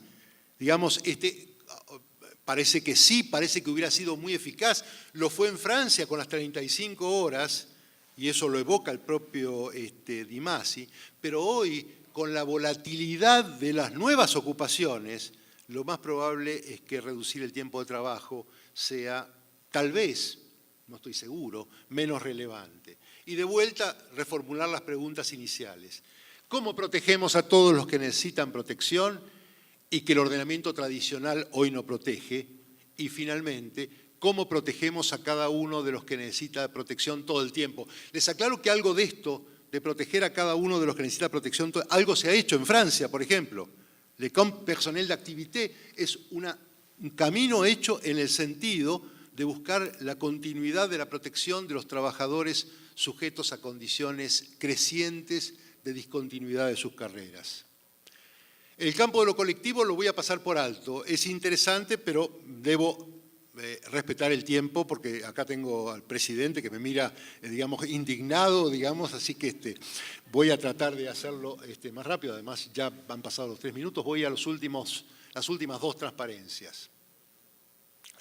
Digamos, parece que sí, parece que hubiera sido muy eficaz. Lo fue en Francia con las 35 horas y eso lo evoca el propio Di Masi, pero hoy, con la volatilidad de las nuevas ocupaciones, lo más probable es que reducir el tiempo de trabajo sea, tal vez, no estoy seguro, menos relevante. Y de vuelta, reformular las preguntas iniciales. ¿Cómo protegemos a todos los que necesitan protección y que el ordenamiento tradicional hoy no protege? Y finalmente, ¿cómo protegemos a cada uno de los que necesita protección todo el tiempo? Les aclaro que algo de esto, de proteger a cada uno de los que necesita protección, algo se ha hecho en Francia, por ejemplo. Le compte personnel d'activité es un camino hecho en el sentido de buscar la continuidad de la protección de los trabajadores sujetos a condiciones crecientes de discontinuidad de sus carreras. El campo de lo colectivo lo voy a pasar por alto. Es interesante, pero debo respetar el tiempo porque acá tengo al presidente que me mira, digamos, indignado, digamos, así que voy a tratar de hacerlo más rápido. Además, ya han pasado los 3 minutos. Voy a las últimas 2 transparencias.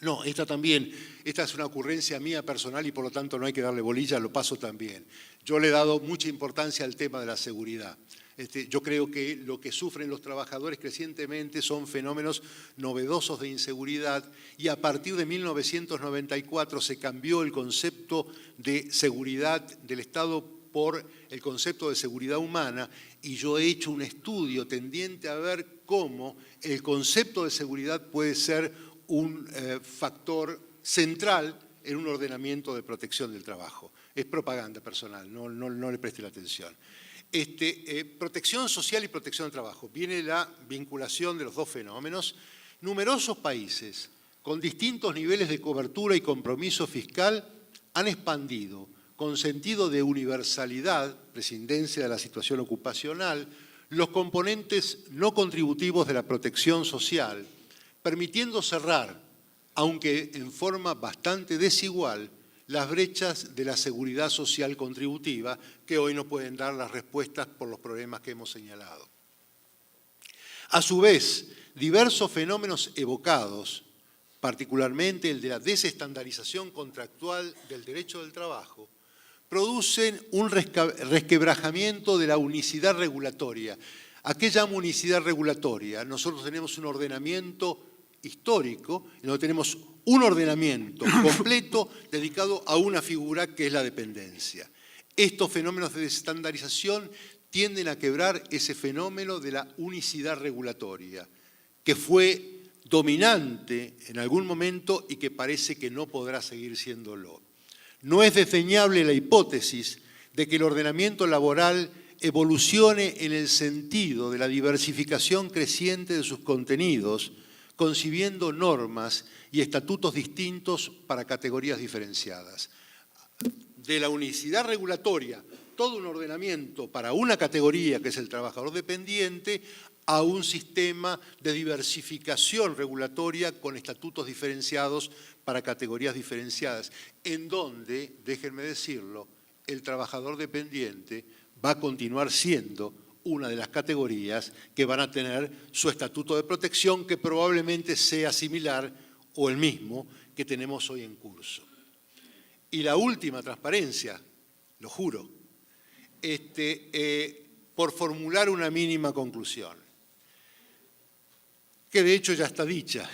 No, esta es una ocurrencia mía personal y por lo tanto no hay que darle bolilla, lo paso también. Yo le he dado mucha importancia al tema de la seguridad. Yo creo que lo que sufren los trabajadores crecientemente son fenómenos novedosos de inseguridad y a partir de 1994 se cambió el concepto de seguridad del Estado por el concepto de seguridad humana y yo he hecho un estudio tendiente a ver cómo el concepto de seguridad puede ser un factor central en un ordenamiento de protección del trabajo. Es propaganda personal, no le preste la atención. Protección social y protección del trabajo. Viene la vinculación de los dos fenómenos. Numerosos países con distintos niveles de cobertura y compromiso fiscal han expandido con sentido de universalidad, prescindencia de la situación ocupacional, los componentes no contributivos de la protección social, permitiendo cerrar, aunque en forma bastante desigual, las brechas de la seguridad social contributiva que hoy no pueden dar las respuestas por los problemas que hemos señalado. A su vez, diversos fenómenos evocados, particularmente el de la desestandarización contractual del derecho del trabajo, producen un resquebrajamiento de la unicidad regulatoria. ¿A qué llamo unicidad regulatoria? Nosotros tenemos un ordenamiento histórico, en donde tenemos un ordenamiento completo dedicado a una figura que es la dependencia. Estos fenómenos de desestandarización tienden a quebrar ese fenómeno de la unicidad regulatoria, que fue dominante en algún momento y que parece que no podrá seguir siéndolo. No es desdeñable la hipótesis de que el ordenamiento laboral evolucione en el sentido de la diversificación creciente de sus contenidos, concibiendo normas y estatutos distintos para categorías diferenciadas. De la unicidad regulatoria, todo un ordenamiento para una categoría, que es el trabajador dependiente, a un sistema de diversificación regulatoria con estatutos diferenciados para categorías diferenciadas, en donde, déjenme decirlo, el trabajador dependiente va a continuar siendo una de las categorías que van a tener su estatuto de protección que probablemente sea similar o el mismo que tenemos hoy en curso. Y la última transparencia, lo juro, por formular una mínima conclusión, que de hecho ya está dicha.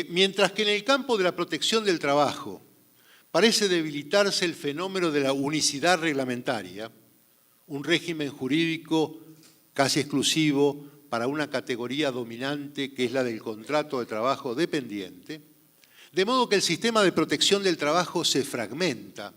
Mientras que en el campo de la protección del trabajo parece debilitarse el fenómeno de la unicidad reglamentaria, un régimen jurídico casi exclusivo para una categoría dominante que es la del contrato de trabajo dependiente, de modo que el sistema de protección del trabajo se fragmenta.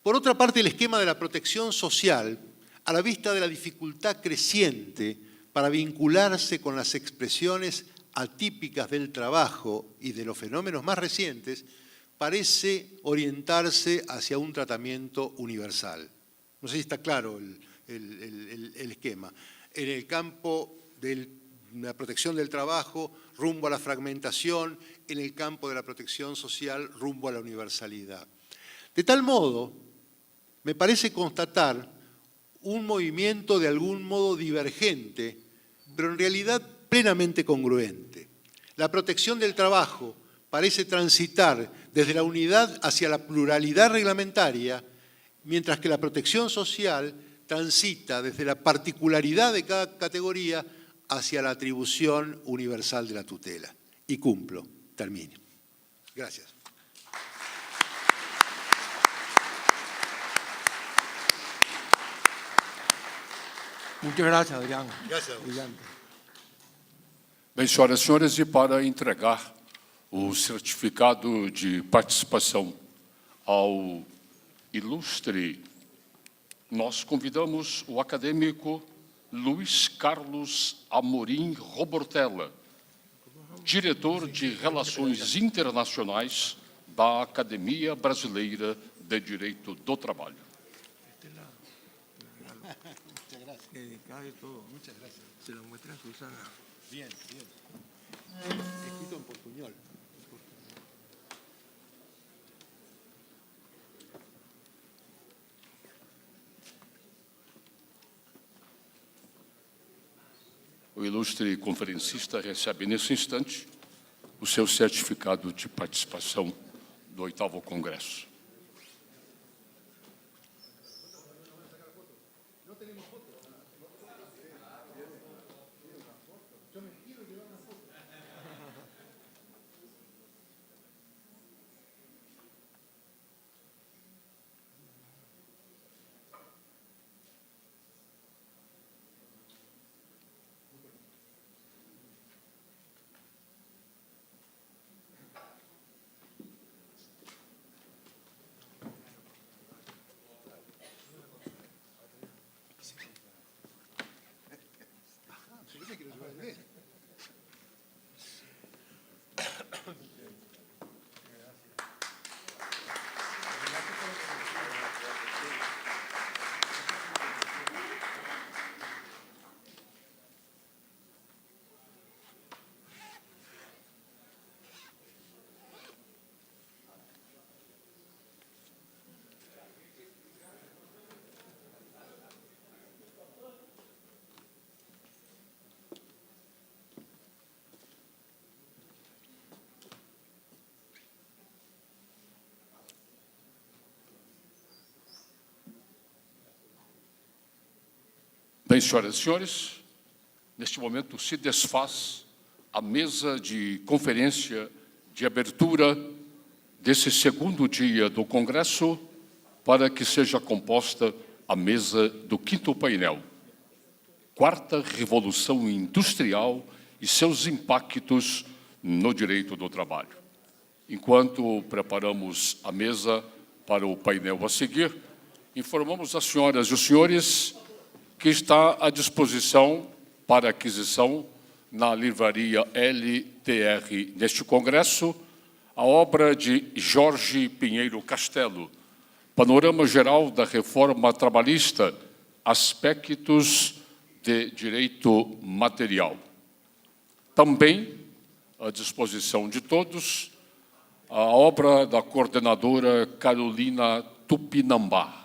Por otra parte, el esquema de la protección social, a la vista de la dificultad creciente para vincularse con las expresiones atípicas del trabajo y de los fenómenos más recientes, parece orientarse hacia un tratamiento universal. No sé si está claro el esquema. En el campo de la protección del trabajo, rumbo a la fragmentación, en el campo de la protección social, rumbo a la universalidad. De tal modo, me parece constatar un movimiento de algún modo divergente, pero en realidad plenamente congruente. La protección del trabajo parece transitar desde la unidad hacia la pluralidad reglamentaria mientras que la protección social transita desde la particularidad de cada categoría hacia la atribución universal de la tutela. Y cumplo, termino. Gracias. Muchas gracias, Adrián. Gracias. Brillante. Bem, senhoras e senhores, e para entregar o certificado de participação ao ilustre, nós convidamos o acadêmico Luiz Carlos Amorim Robortella, diretor de Relações Internacionais da Academia Brasileira de Direito do Trabalho. Dedicado y todo. Muchas gracias. Se lo muestra a Susana. Bien, bien. Escrito en portuñol. O ilustre conferencista recebe, nesse instante, o seu certificado de participação do 8º Congresso. Bem, senhoras e senhores, neste momento se desfaz a mesa de conferência de abertura desse segundo dia do Congresso para que seja composta a mesa do 5º painel, Quarta Revolução Industrial e seus impactos no direito do trabalho. Enquanto preparamos a mesa para o painel a seguir, informamos as senhoras e os senhores que está à disposição para aquisição na livraria LTR neste Congresso a obra de Jorge Pinheiro Castelo, Panorama Geral da Reforma Trabalhista, Aspectos de Direito Material. Também à disposição de todos a obra da coordenadora Carolina Tupinambá,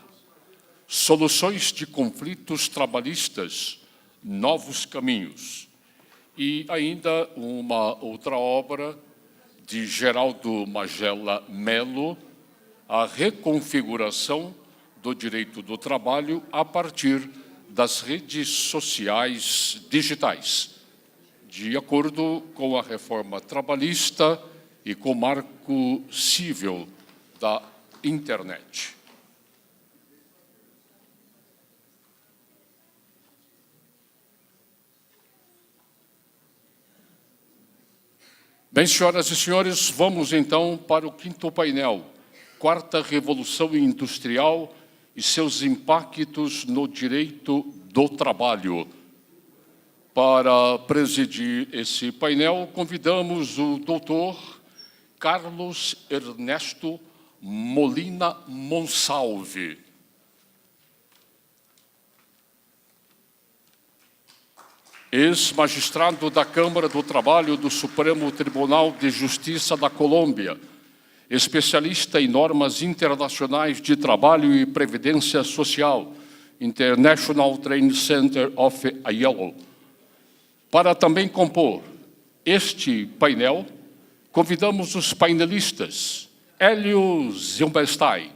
Soluções de Conflitos Trabalhistas, Novos Caminhos. E ainda uma outra obra de Geraldo Magela Melo, A Reconfiguração do Direito do Trabalho a partir das redes sociais digitais, de acordo com a reforma trabalhista e com o marco civil da internet. Bem, senhoras e senhores, vamos então para o 5º painel, Quarta Revolução Industrial e seus impactos no direito do trabalho. Para presidir esse painel, convidamos o doutor Carlos Ernesto Molina Monsalve. Ex-magistrado da Câmara do Trabalho do Supremo Tribunal de Justiça da Colômbia, especialista em normas internacionais de trabalho e previdência social, International Training Center of ILO. Para também compor este painel, convidamos os painelistas Hélio Zilberstein,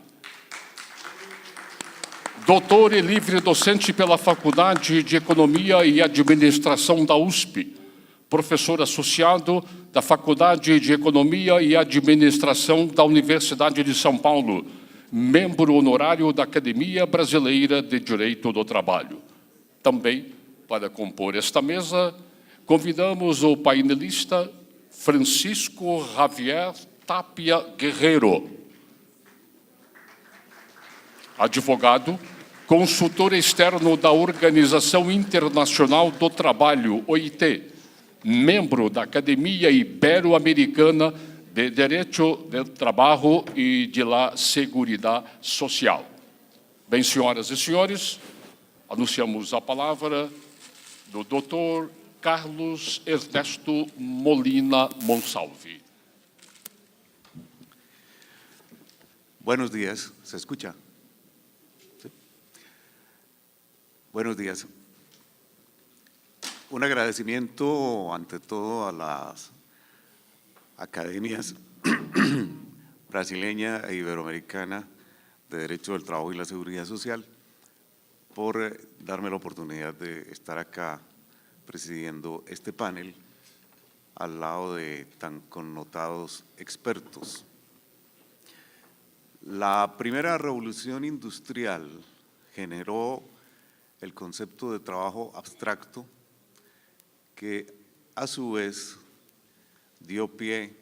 doutor e livre docente pela Faculdade de Economia e Administração da USP, professor associado da Faculdade de Economia e Administração da Universidade de São Paulo, membro honorário da Academia Brasileira de Direito do Trabalho. Também, para compor esta mesa, convidamos o painelista Francisco Javier Tapia Guerreiro, advogado, consultor externo da Organização Internacional do Trabalho, OIT, membro da Academia Ibero-Americana de Direito do Trabalho e de la Seguridade Social. Bem, senhoras e senhores, anunciamos a palavra do Dr. Carlos Ernesto Molina Monsalve. Buenos días, ¿se escucha? ¿Sí? Buenos días. Un agradecimiento ante todo a las academias brasileña e iberoamericana de Derecho del Trabajo y la Seguridad Social por darme la oportunidad de estar acá presidiendo este panel al lado de tan connotados expertos. La primera revolución industrial generó el concepto de trabajo abstracto que a su vez dio pie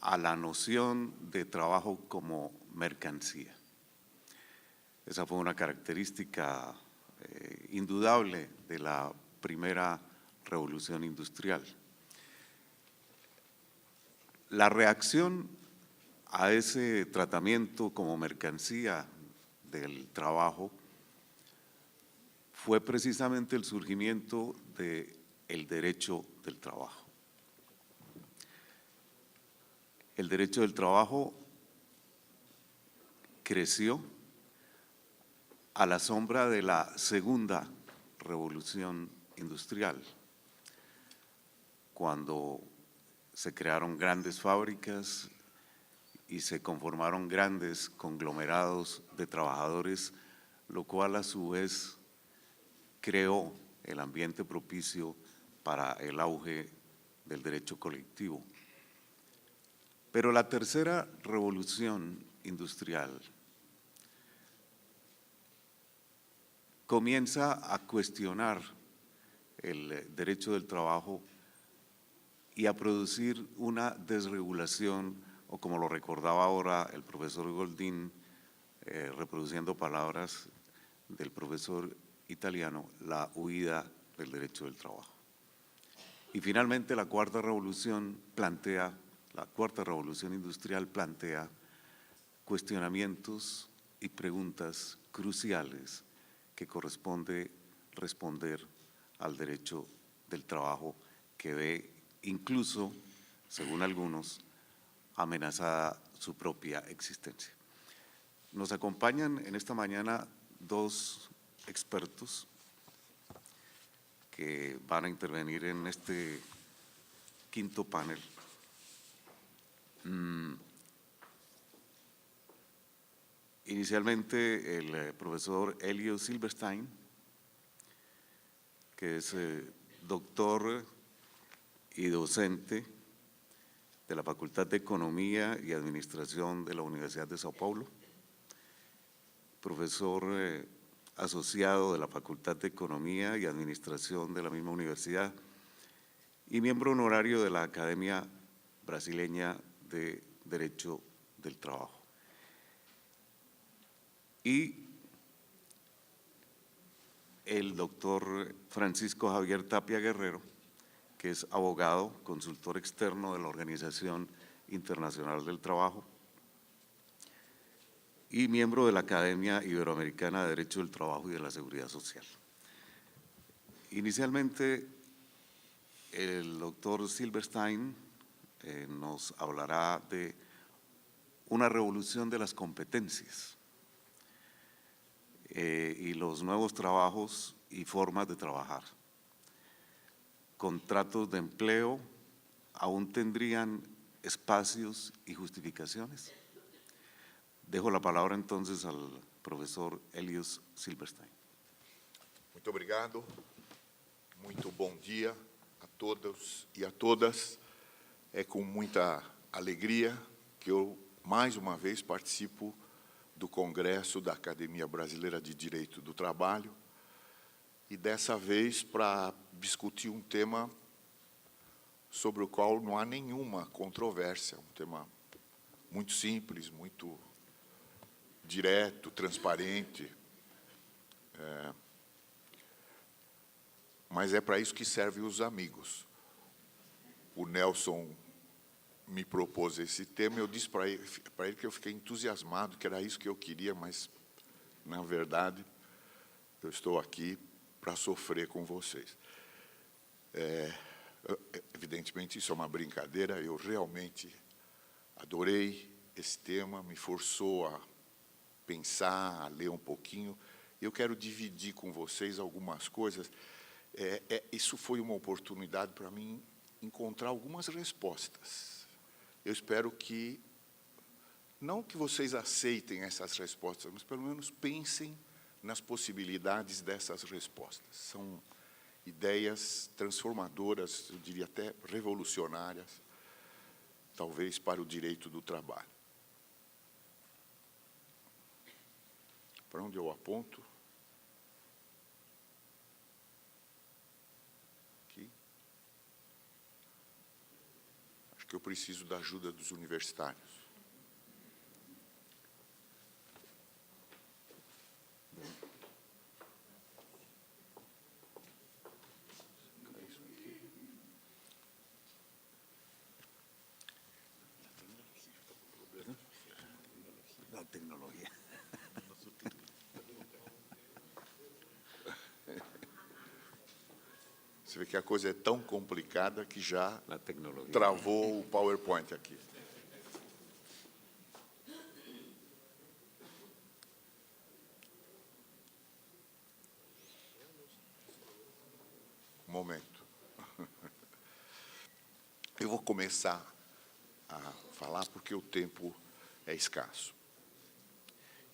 a la noción de trabajo como mercancía. Esa fue una característica indudable de la primera revolución industrial. La reacción a ese tratamiento como mercancía del trabajo fue precisamente el surgimiento del derecho del trabajo. El derecho del trabajo creció a la sombra de la segunda revolución industrial, cuando se crearon grandes fábricas y se conformaron grandes conglomerados de trabajadores, lo cual a su vez creó el ambiente propicio para el auge del derecho colectivo. Pero la tercera revolución industrial comienza a cuestionar el derecho del trabajo y a producir una desregulación, o como lo recordaba ahora el profesor Goldin, reproduciendo palabras del profesor italiano, la huida del derecho del trabajo. Y finalmente la cuarta revolución industrial plantea cuestionamientos y preguntas cruciales que corresponde responder al derecho del trabajo, que ve incluso, según algunos, amenazada su propia existencia. Nos acompañan en esta mañana dos expertos que van a intervenir en este quinto panel. Inicialmente el profesor Elio Silberstein, que es doctor y docente de la Facultad de Economía y Administración de la Universidad de Sao Paulo, profesor asociado de la Facultad de Economía y Administración de la misma universidad y miembro honorario de la Academia Brasileña de Derecho del Trabajo. Y el doctor Francisco Javier Tapia Guerreiro, que es abogado, consultor externo de la Organización Internacional del Trabajo y miembro de la Academia Iberoamericana de Derecho del Trabajo y de la Seguridad Social. Inicialmente, el doctor Silberstein nos hablará de una revolución de las competencias y los nuevos trabajos y formas de trabajar. Contratos de empleo aún tendrían espacios y justificaciones. Dejo la palabra entonces al professor Elias Silberstein. Muito obrigado. Muito bom dia a todos e a todas. É com muita alegria que eu, mais uma vez, participo do Congresso da Academia Brasileira de Direito do Trabalho, e dessa vez para discutir um tema sobre o qual não há nenhuma controvérsia, um tema muito simples, muito direto, transparente, mas é para isso que servem os amigos. O Nelson me propôs esse tema, eu disse para ele que eu fiquei entusiasmado, que era isso que eu queria, mas, na verdade, eu estou aqui para sofrer com vocês. Evidentemente, isso é uma brincadeira, eu realmente adorei esse tema, me forçou a pensar, a ler um pouquinho. Eu quero dividir com vocês algumas coisas. Isso foi uma oportunidade para mim encontrar algumas respostas. Eu espero que, não que vocês aceitem essas respostas, mas pelo menos pensem nas possibilidades dessas respostas. São ideias transformadoras, eu diria até revolucionárias, talvez para o direito do trabalho. Para onde eu aponto? Aqui. Acho que eu preciso da ajuda dos universitários. La tecnología. Você vê que a coisa é tão complicada que já La tecnología. travou o PowerPoint aqui. Um momento. Eu vou começar a falar porque o tempo é escasso.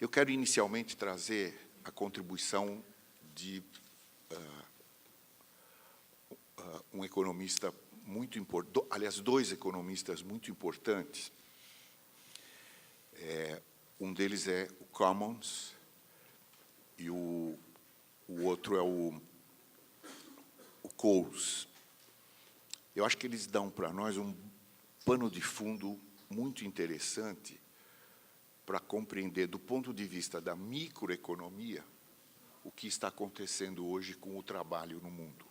Eu quero inicialmente trazer a contribuição de um economista muito importante, aliás, dois economistas muito importantes. Um deles é o Commons e o outro é o Coase. Eu acho que eles dão para nós um pano de fundo muito interessante para compreender, do ponto de vista da microeconomia, o que está acontecendo hoje com o trabalho no mundo.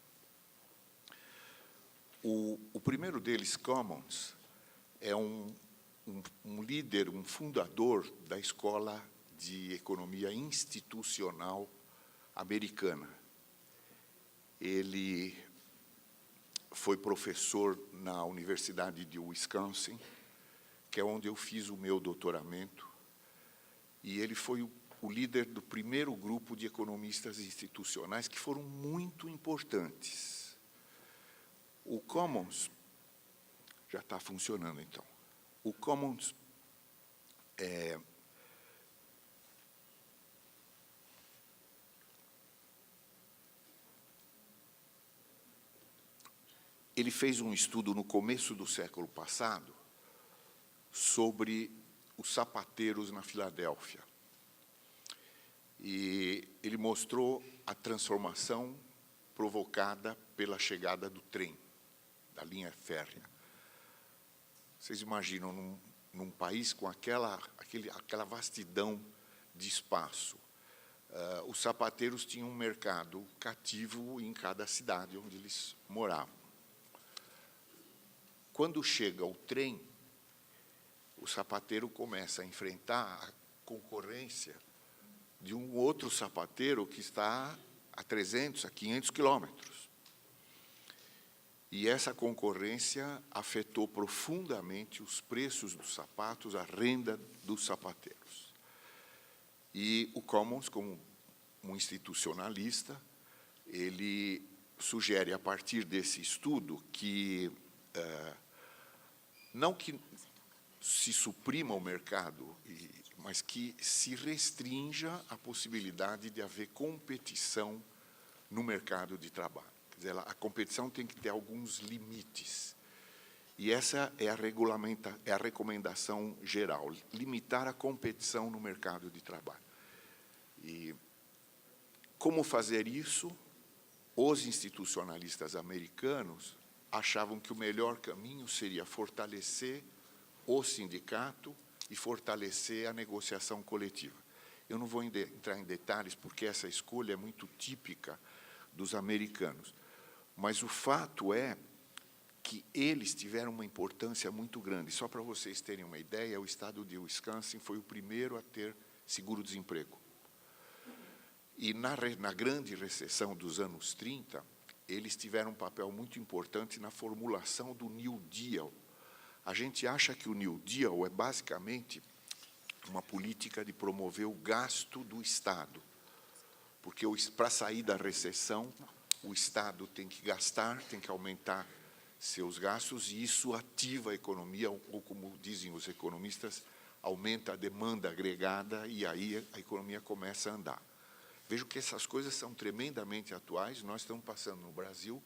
O primeiro deles, Commons, é um líder, um fundador da Escola de Economia Institucional americana. Ele foi professor na Universidade de Wisconsin, que é onde eu fiz o meu doutoramento, e ele foi o líder do primeiro grupo de economistas institucionais que foram muito importantes. O Commons já está funcionando, então. O Commons ele fez um estudo no começo do século passado sobre os sapateiros na Filadélfia. E ele mostrou a transformação provocada pela chegada do trem, da linha férrea. Vocês imaginam, num país com aquela vastidão de espaço, os sapateiros tinham um mercado cativo em cada cidade onde eles moravam. Quando chega o trem, o sapateiro começa a enfrentar a concorrência de um outro sapateiro que está a 300, a 500 quilômetros. E essa concorrência afetou profundamente os preços dos sapatos, a renda dos sapateiros. E o Commons, como um institucionalista, ele sugere, a partir desse estudo, que não que se suprima o mercado, mas que se restrinja a possibilidade de haver competição no mercado de trabalho. Quer dizer, a competição tem que ter alguns limites. E essa é a recomendação geral, limitar a competição no mercado de trabalho. E como fazer isso? Os institucionalistas americanos achavam que o melhor caminho seria fortalecer o sindicato e fortalecer a negociação coletiva. Eu não vou entrar em detalhes, porque essa escolha é muito típica dos americanos, mas o fato é que eles tiveram uma importância muito grande. Só para vocês terem uma ideia, o estado de Wisconsin foi o primeiro a ter seguro-desemprego. E na grande recessão dos anos 30, eles tiveram um papel muito importante na formulação do New Deal. A gente acha que o New Deal é basicamente uma política de promover o gasto do Estado, porque para sair da recessão, o Estado tem que gastar, tem que aumentar seus gastos, e isso ativa a economia, ou como dizem os economistas, aumenta a demanda agregada, e aí a economia começa a andar. Vejo que essas coisas são tremendamente atuais. Nós estamos passando no Brasil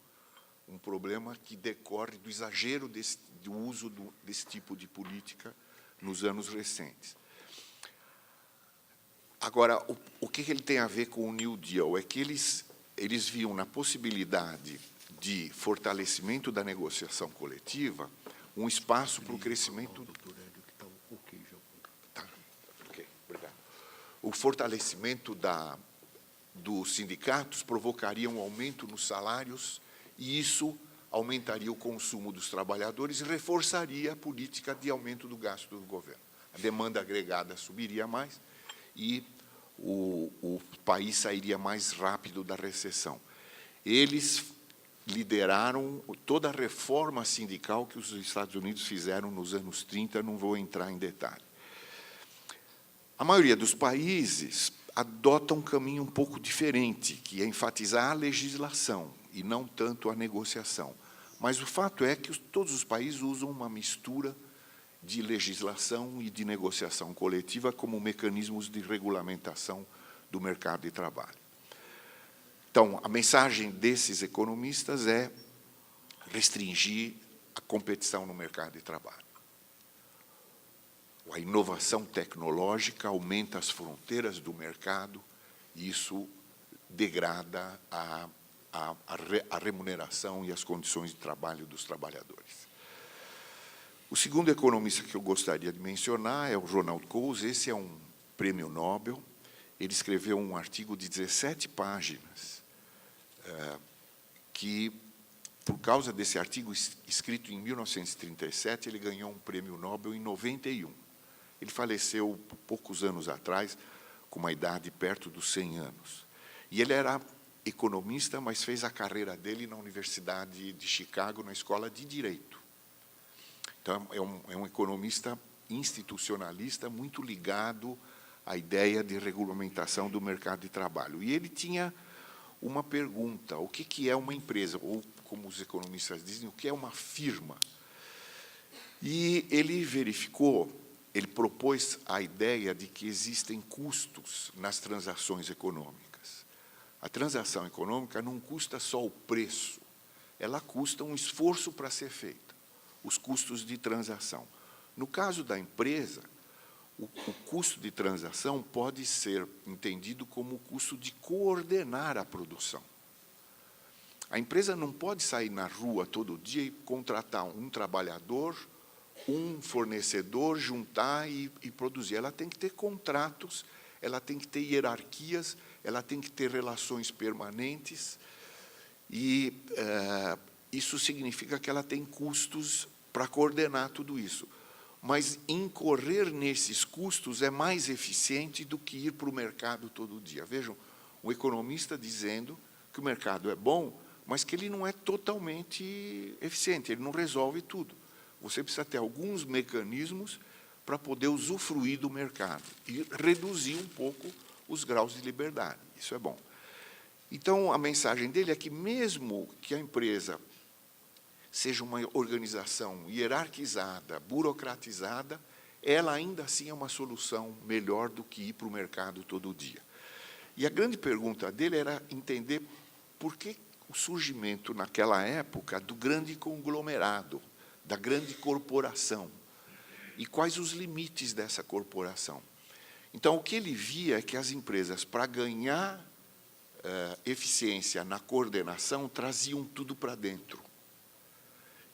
um problema que decorre do exagero do uso desse tipo de política nos anos recentes. Agora, o que ele tem a ver com o New Deal? É que eles viam na possibilidade de fortalecimento da negociação coletiva um espaço para o crescimento. Tá, ok, obrigado. O fortalecimento dos sindicatos provocaria um aumento nos salários, e isso aumentaria o consumo dos trabalhadores e reforçaria a política de aumento do gasto do governo. A demanda agregada subiria mais e o país sairia mais rápido da recessão. Eles lideraram toda a reforma sindical que os Estados Unidos fizeram nos anos 30, não vou entrar em detalhe. A maioria dos países adota um caminho um pouco diferente, que é enfatizar a legislação e não tanto a negociação. Mas o fato é que todos os países usam uma mistura de legislação e de negociação coletiva como mecanismos de regulamentação do mercado de trabalho. Então, a mensagem desses economistas é restringir a competição no mercado de trabalho. A inovação tecnológica aumenta as fronteiras do mercado, e isso degrada a remuneração e as condições de trabalho dos trabalhadores. O segundo economista que eu gostaria de mencionar é o Ronald Coase. Esse é um prêmio Nobel. Ele escreveu um artigo de 17 páginas, que, por causa desse artigo escrito em 1937, ele ganhou um prêmio Nobel em 91. Ele faleceu poucos anos atrás, com uma idade perto dos 100 anos. E ele era economista, mas fez a carreira dele na Universidade de Chicago, na Escola de Direito. Então, é um economista institucionalista muito ligado à ideia de regulamentação do mercado de trabalho. E ele tinha uma pergunta: o que é uma empresa? Ou, como os economistas dizem, o que é uma firma? E ele ele propôs a ideia de que existem custos nas transações econômicas. A transação econômica não custa só o preço, ela custa um esforço para ser feita, os custos de transação. No caso da empresa, o custo de transação pode ser entendido como o custo de coordenar a produção. A empresa não pode sair na rua todo dia e contratar um trabalhador, um fornecedor, juntar e produzir. Ela tem que ter contratos, ela tem que ter hierarquias, ela tem que ter relações permanentes, e isso significa que ela tem custos para coordenar tudo isso. Mas incorrer nesses custos é mais eficiente do que ir para o mercado todo dia. Vejam, um economista dizendo que o mercado é bom, mas que ele não é totalmente eficiente, ele não resolve tudo. Você precisa ter alguns mecanismos para poder usufruir do mercado e reduzir um pouco os graus de liberdade. Isso é bom. Então, a mensagem dele é que, mesmo que a empresa seja uma organização hierarquizada, burocratizada, ela ainda assim é uma solução melhor do que ir para o mercado todo dia. E a grande pergunta dele era entender por que o surgimento, naquela época, do grande conglomerado, da grande corporação, e quais os limites dessa corporação. Então, o que ele via é que as empresas, para ganhar eficiência na coordenação, traziam tudo para dentro.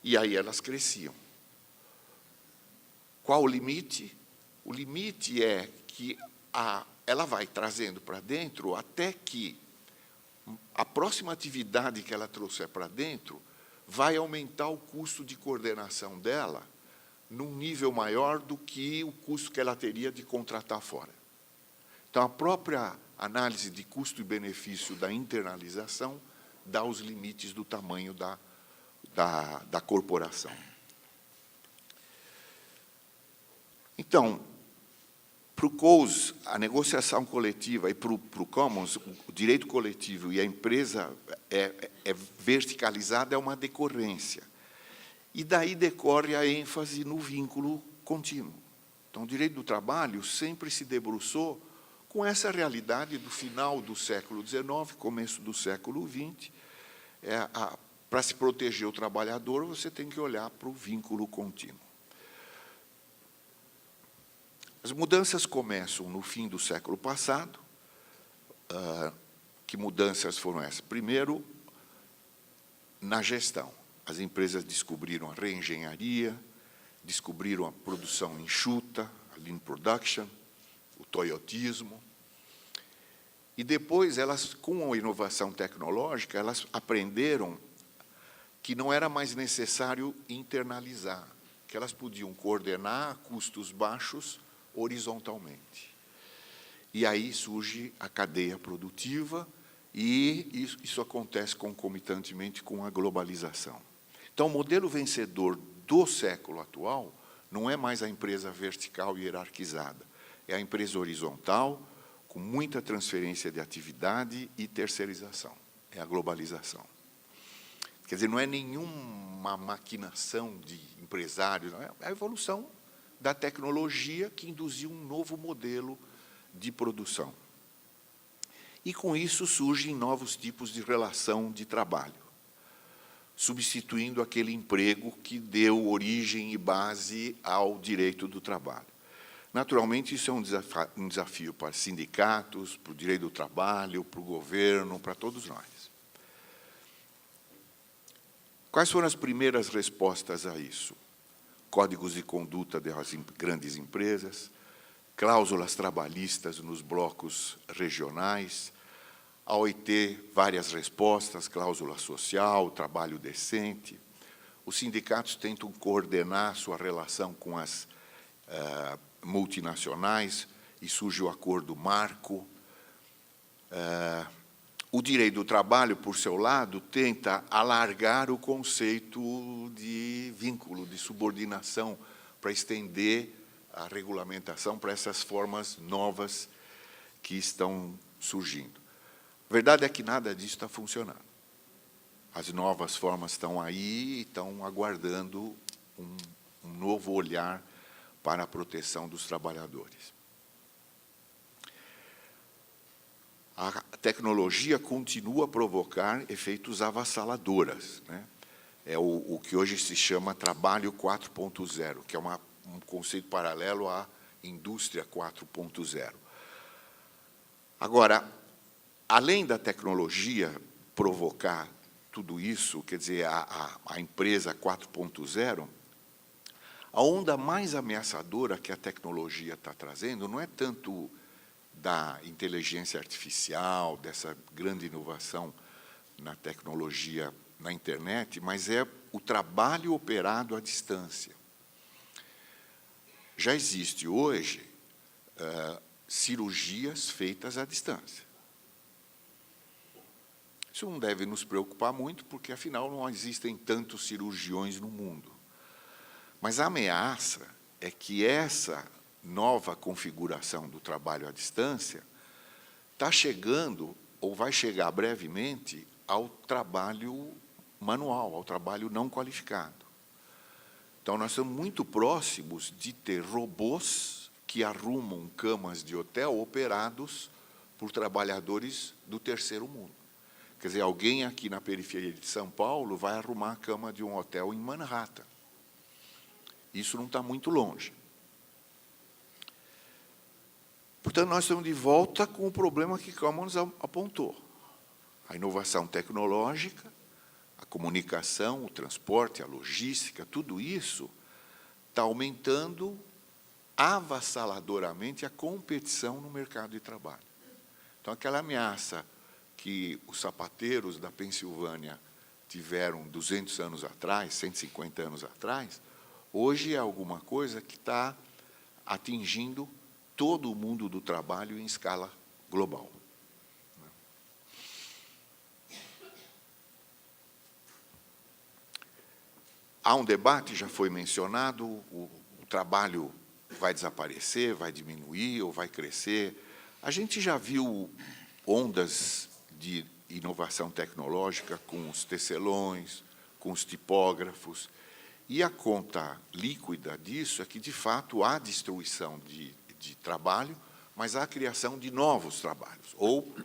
E aí elas cresciam. Qual o limite? O limite é que ela vai trazendo para dentro até que a próxima atividade que ela trouxer para dentro vai aumentar o custo de coordenação dela num nível maior do que o custo que ela teria de contratar fora. Então, a própria análise de custo e benefício da internalização dá os limites do tamanho da corporação. Então, para o Coase, a negociação coletiva, e para o Commons, o direito coletivo e a empresa verticalizada é uma decorrência. E daí decorre a ênfase no vínculo contínuo. Então, o direito do trabalho sempre se debruçou com essa realidade do final do século XIX, começo do século XX. Para se proteger o trabalhador, você tem que olhar para o vínculo contínuo. As mudanças começam no fim do século passado. Que mudanças foram essas? Primeiro, na gestão. As empresas descobriram a reengenharia, descobriram a produção enxuta, a lean production, o toyotismo. E depois, elas, com a inovação tecnológica, elas aprenderam que não era mais necessário internalizar, que elas podiam coordenar a custos baixos horizontalmente. E aí surge a cadeia produtiva, e isso acontece concomitantemente com a globalização. Então, o modelo vencedor do século atual não é mais a empresa vertical e hierarquizada, é a empresa horizontal, com muita transferência de atividade e terceirização, é a globalização. Quer dizer, não é nenhuma maquinação de empresários, não é a evolução da tecnologia que induziu um novo modelo de produção. E, com isso, surgem novos tipos de relação de trabalho, substituindo aquele emprego que deu origem e base ao direito do trabalho. Naturalmente, isso é um desafio para sindicatos, para o direito do trabalho, para o governo, para todos nós. Quais foram as primeiras respostas a isso? Códigos de conduta das grandes empresas, cláusulas trabalhistas nos blocos regionais, a OIT, várias respostas, cláusula social, trabalho decente. Os sindicatos tentam coordenar sua relação com as multinacionais, e surge o acordo marco. O direito do trabalho, por seu lado, tenta alargar o conceito de vínculo, de subordinação, para estender a regulamentação para essas formas novas que estão surgindo. A verdade é que nada disso está funcionando. As novas formas estão aí e estão aguardando um novo olhar para a proteção dos trabalhadores. A tecnologia continua a provocar efeitos avassaladores, né? É o que hoje se chama trabalho 4.0, que é um conceito paralelo à indústria 4.0. Agora, além da tecnologia provocar tudo isso, quer dizer, a empresa 4.0, a onda mais ameaçadora que a tecnologia está trazendo não é tanto da inteligência artificial, dessa grande inovação na tecnologia, na internet, mas é o trabalho operado à distância. Já existe hoje cirurgias feitas à distância. Isso não deve nos preocupar muito, porque, afinal, não existem tantos cirurgiões no mundo. Mas a ameaça é que essa nova configuração do trabalho à distância está chegando, ou vai chegar brevemente, ao trabalho manual, ao trabalho não qualificado. Então, nós estamos muito próximos de ter robôs que arrumam camas de hotel operados por trabalhadores do terceiro mundo. Quer dizer, alguém aqui na periferia de São Paulo vai arrumar a cama de um hotel em Manhattan. Isso não está muito longe. Portanto, nós estamos de volta com o problema que Commons apontou. A inovação tecnológica, a comunicação, o transporte, a logística, tudo isso está aumentando avassaladoramente a competição no mercado de trabalho. Então, aquela ameaça que os sapateiros da Pensilvânia tiveram 200 anos atrás, 150 anos atrás, hoje é alguma coisa que está atingindo todo o mundo do trabalho em escala global. Há um debate, já foi mencionado, o trabalho vai desaparecer, vai diminuir ou vai crescer. A gente já viu ondas de inovação tecnológica com os tecelões, com os tipógrafos, e a conta líquida disso é que, de fato, há destruição de trabalho, mas há a criação de novos trabalhos. Ou,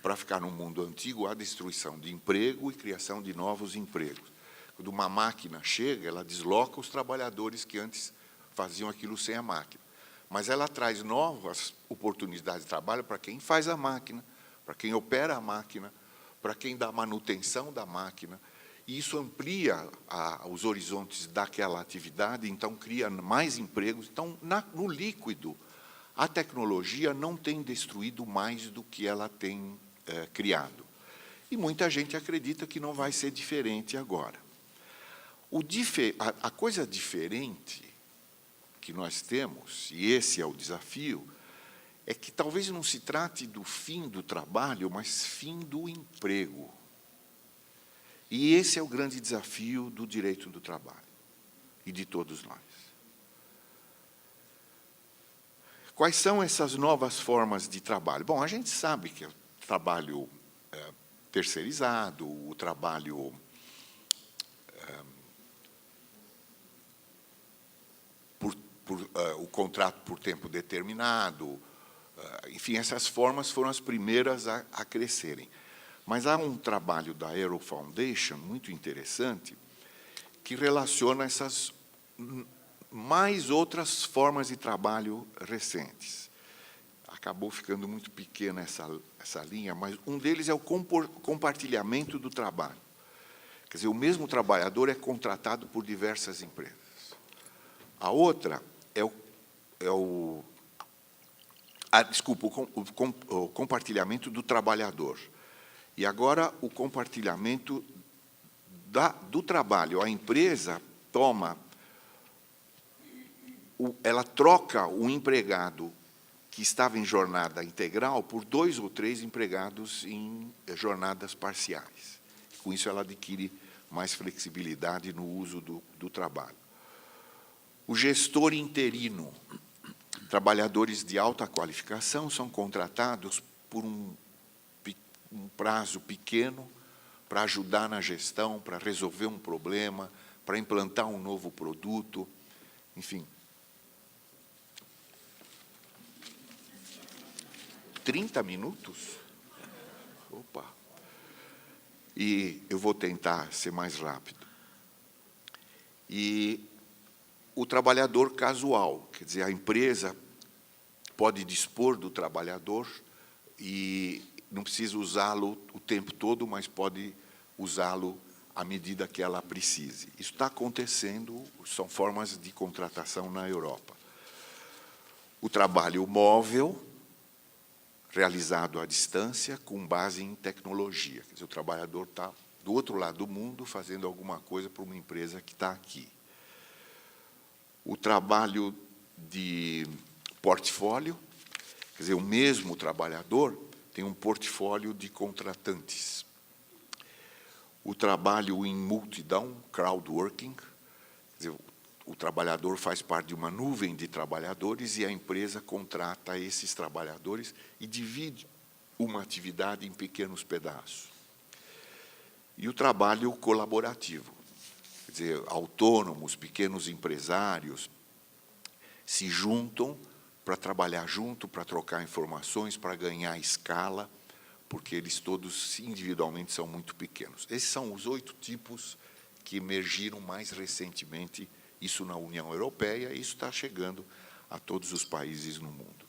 para ficar no mundo antigo, há destruição de emprego e criação de novos empregos. Quando uma máquina chega, ela desloca os trabalhadores que antes faziam aquilo sem a máquina. Mas ela traz novas oportunidades de trabalho para quem faz a máquina, para quem opera a máquina, para quem dá manutenção da máquina. E isso amplia os horizontes daquela atividade, então cria mais empregos. Então, no líquido, a tecnologia não tem destruído mais do que ela tem criado. E muita gente acredita que não vai ser diferente agora. A coisa diferente que nós temos, e esse é o desafio, é que talvez não se trate do fim do trabalho, mas fim do emprego. E esse é o grande desafio do direito do trabalho, e de todos nós. Quais são essas novas formas de trabalho? Bom, a gente sabe que o trabalho terceirizado, o trabalho o contrato por tempo determinado, enfim, essas formas foram as primeiras a crescerem. Mas há um trabalho da Aero Foundation muito interessante que relaciona essas mais outras formas de trabalho recentes. Acabou ficando muito pequena essa linha, mas um deles é o compartilhamento do trabalho. Quer dizer, o mesmo trabalhador é contratado por diversas empresas. A outra é o compartilhamento do trabalhador. E agora o compartilhamento do trabalho. A empresa ela troca o empregado que estava em jornada integral por 2 ou 3 empregados em jornadas parciais. Com isso, ela adquire mais flexibilidade no uso do trabalho. O gestor interino. Trabalhadores de alta qualificação são contratados por um prazo pequeno para ajudar na gestão, para resolver um problema, para implantar um novo produto, enfim. 30 minutos? Opa! E eu vou tentar ser mais rápido. E o trabalhador casual, quer dizer, a empresa pode dispor do trabalhador e não precisa usá-lo o tempo todo, mas pode usá-lo à medida que ela precise. Isso está acontecendo, são formas de contratação na Europa. O trabalho móvel, realizado à distância, com base em tecnologia. Quer dizer, o trabalhador está do outro lado do mundo fazendo alguma coisa para uma empresa que está aqui. O trabalho de portfólio, quer dizer, o mesmo trabalhador tem um portfólio de contratantes. O trabalho em multidão, crowdworking, quer dizer, o trabalhador faz parte de uma nuvem de trabalhadores e a empresa contrata esses trabalhadores e divide uma atividade em pequenos pedaços. E o trabalho colaborativo. Quer dizer, autônomos, pequenos empresários, se juntam para trabalhar junto, para trocar informações, para ganhar escala, porque eles todos individualmente são muito pequenos. Esses são os 8 tipos que emergiram mais recentemente, isso na União Europeia, e isso está chegando a todos os países no mundo.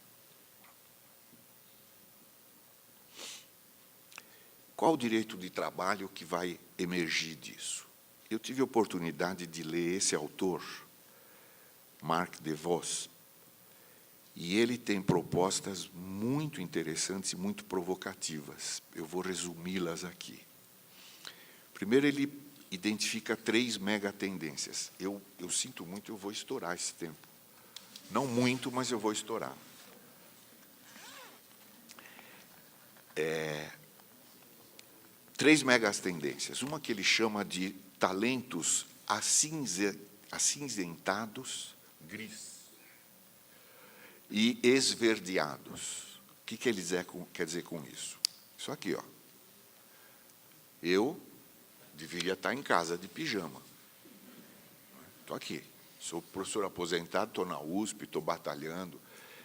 Qual o direito de trabalho que vai emergir disso? Eu tive a oportunidade de ler esse autor, Mark DeVos, e ele tem propostas muito interessantes e muito provocativas. Eu vou resumi-las aqui. Primeiro, ele identifica 3 megatendências. Eu sinto muito, eu vou estourar esse tempo. Não muito, mas eu vou estourar. 3 megatendências. Uma que ele chama de talentos acinzentados, gris, e esverdeados. O que ele quer dizer com isso? Isso aqui, ó. Eu deveria estar em casa de pijama. Estou aqui. Sou professor aposentado, estou na USP, estou batalhando.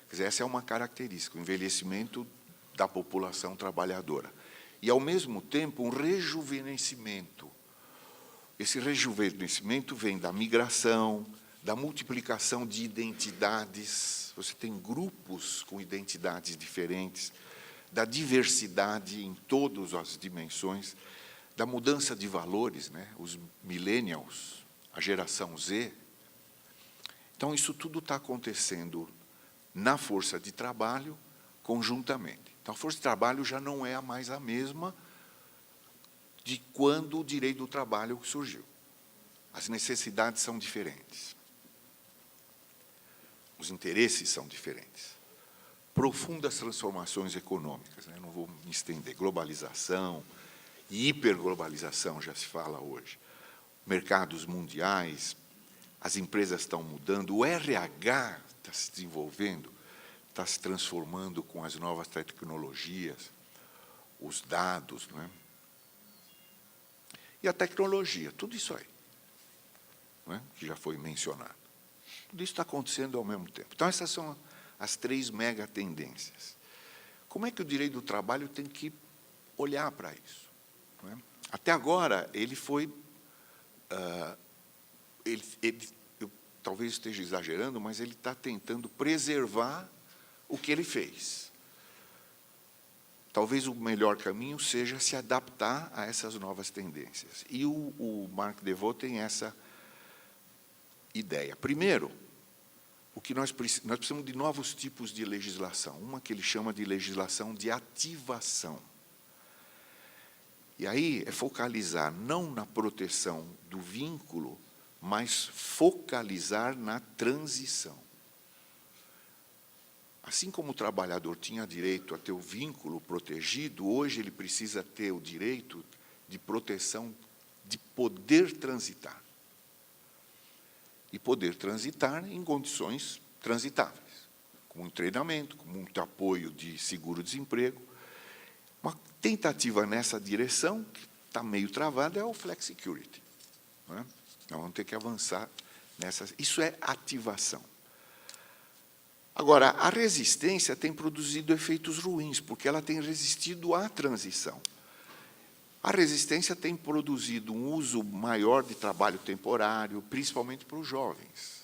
Quer dizer, essa é uma característica, o envelhecimento da população trabalhadora. E, ao mesmo tempo, um rejuvenescimento. Esse rejuvenescimento vem da migração, da multiplicação de identidades. Você tem grupos com identidades diferentes, da diversidade em todas as dimensões, da mudança de valores, né? Os millennials, a geração Z. Então, isso tudo está acontecendo na força de trabalho conjuntamente. Então, a força de trabalho já não é mais a mesma de quando o direito do trabalho surgiu. As necessidades são diferentes. Os interesses são diferentes. Profundas transformações econômicas, né? Não vou me estender. Globalização, hiperglobalização já se fala hoje. Mercados mundiais, as empresas estão mudando, o RH está se desenvolvendo, está se transformando com as novas tecnologias, os dados, não é? E a tecnologia, tudo isso aí, não é? Que já foi mencionado. Tudo isso está acontecendo ao mesmo tempo. Então, essas são as 3 megatendências. Como é que o direito do trabalho tem que olhar para isso? Não é? Até agora, ele foi... eu talvez esteja exagerando, mas ele está tentando preservar o que ele fez. Talvez o melhor caminho seja se adaptar a essas novas tendências. E o Mark DeVos tem essa ideia. Primeiro, o que nós precisamos de novos tipos de legislação. Uma que ele chama de legislação de ativação. E aí é focalizar não na proteção do vínculo, mas focalizar na transição. Assim como o trabalhador tinha direito a ter o vínculo protegido, hoje ele precisa ter o direito de proteção de poder transitar. E poder transitar em condições transitáveis, com muito treinamento, com muito apoio de seguro-desemprego. Uma tentativa nessa direção, que está meio travada, é o flexicurity. Não é? Nós vamos ter que avançar nessa. Isso é ativação. Agora, a resistência tem produzido efeitos ruins, porque ela tem resistido à transição. A resistência tem produzido um uso maior de trabalho temporário, principalmente para os jovens.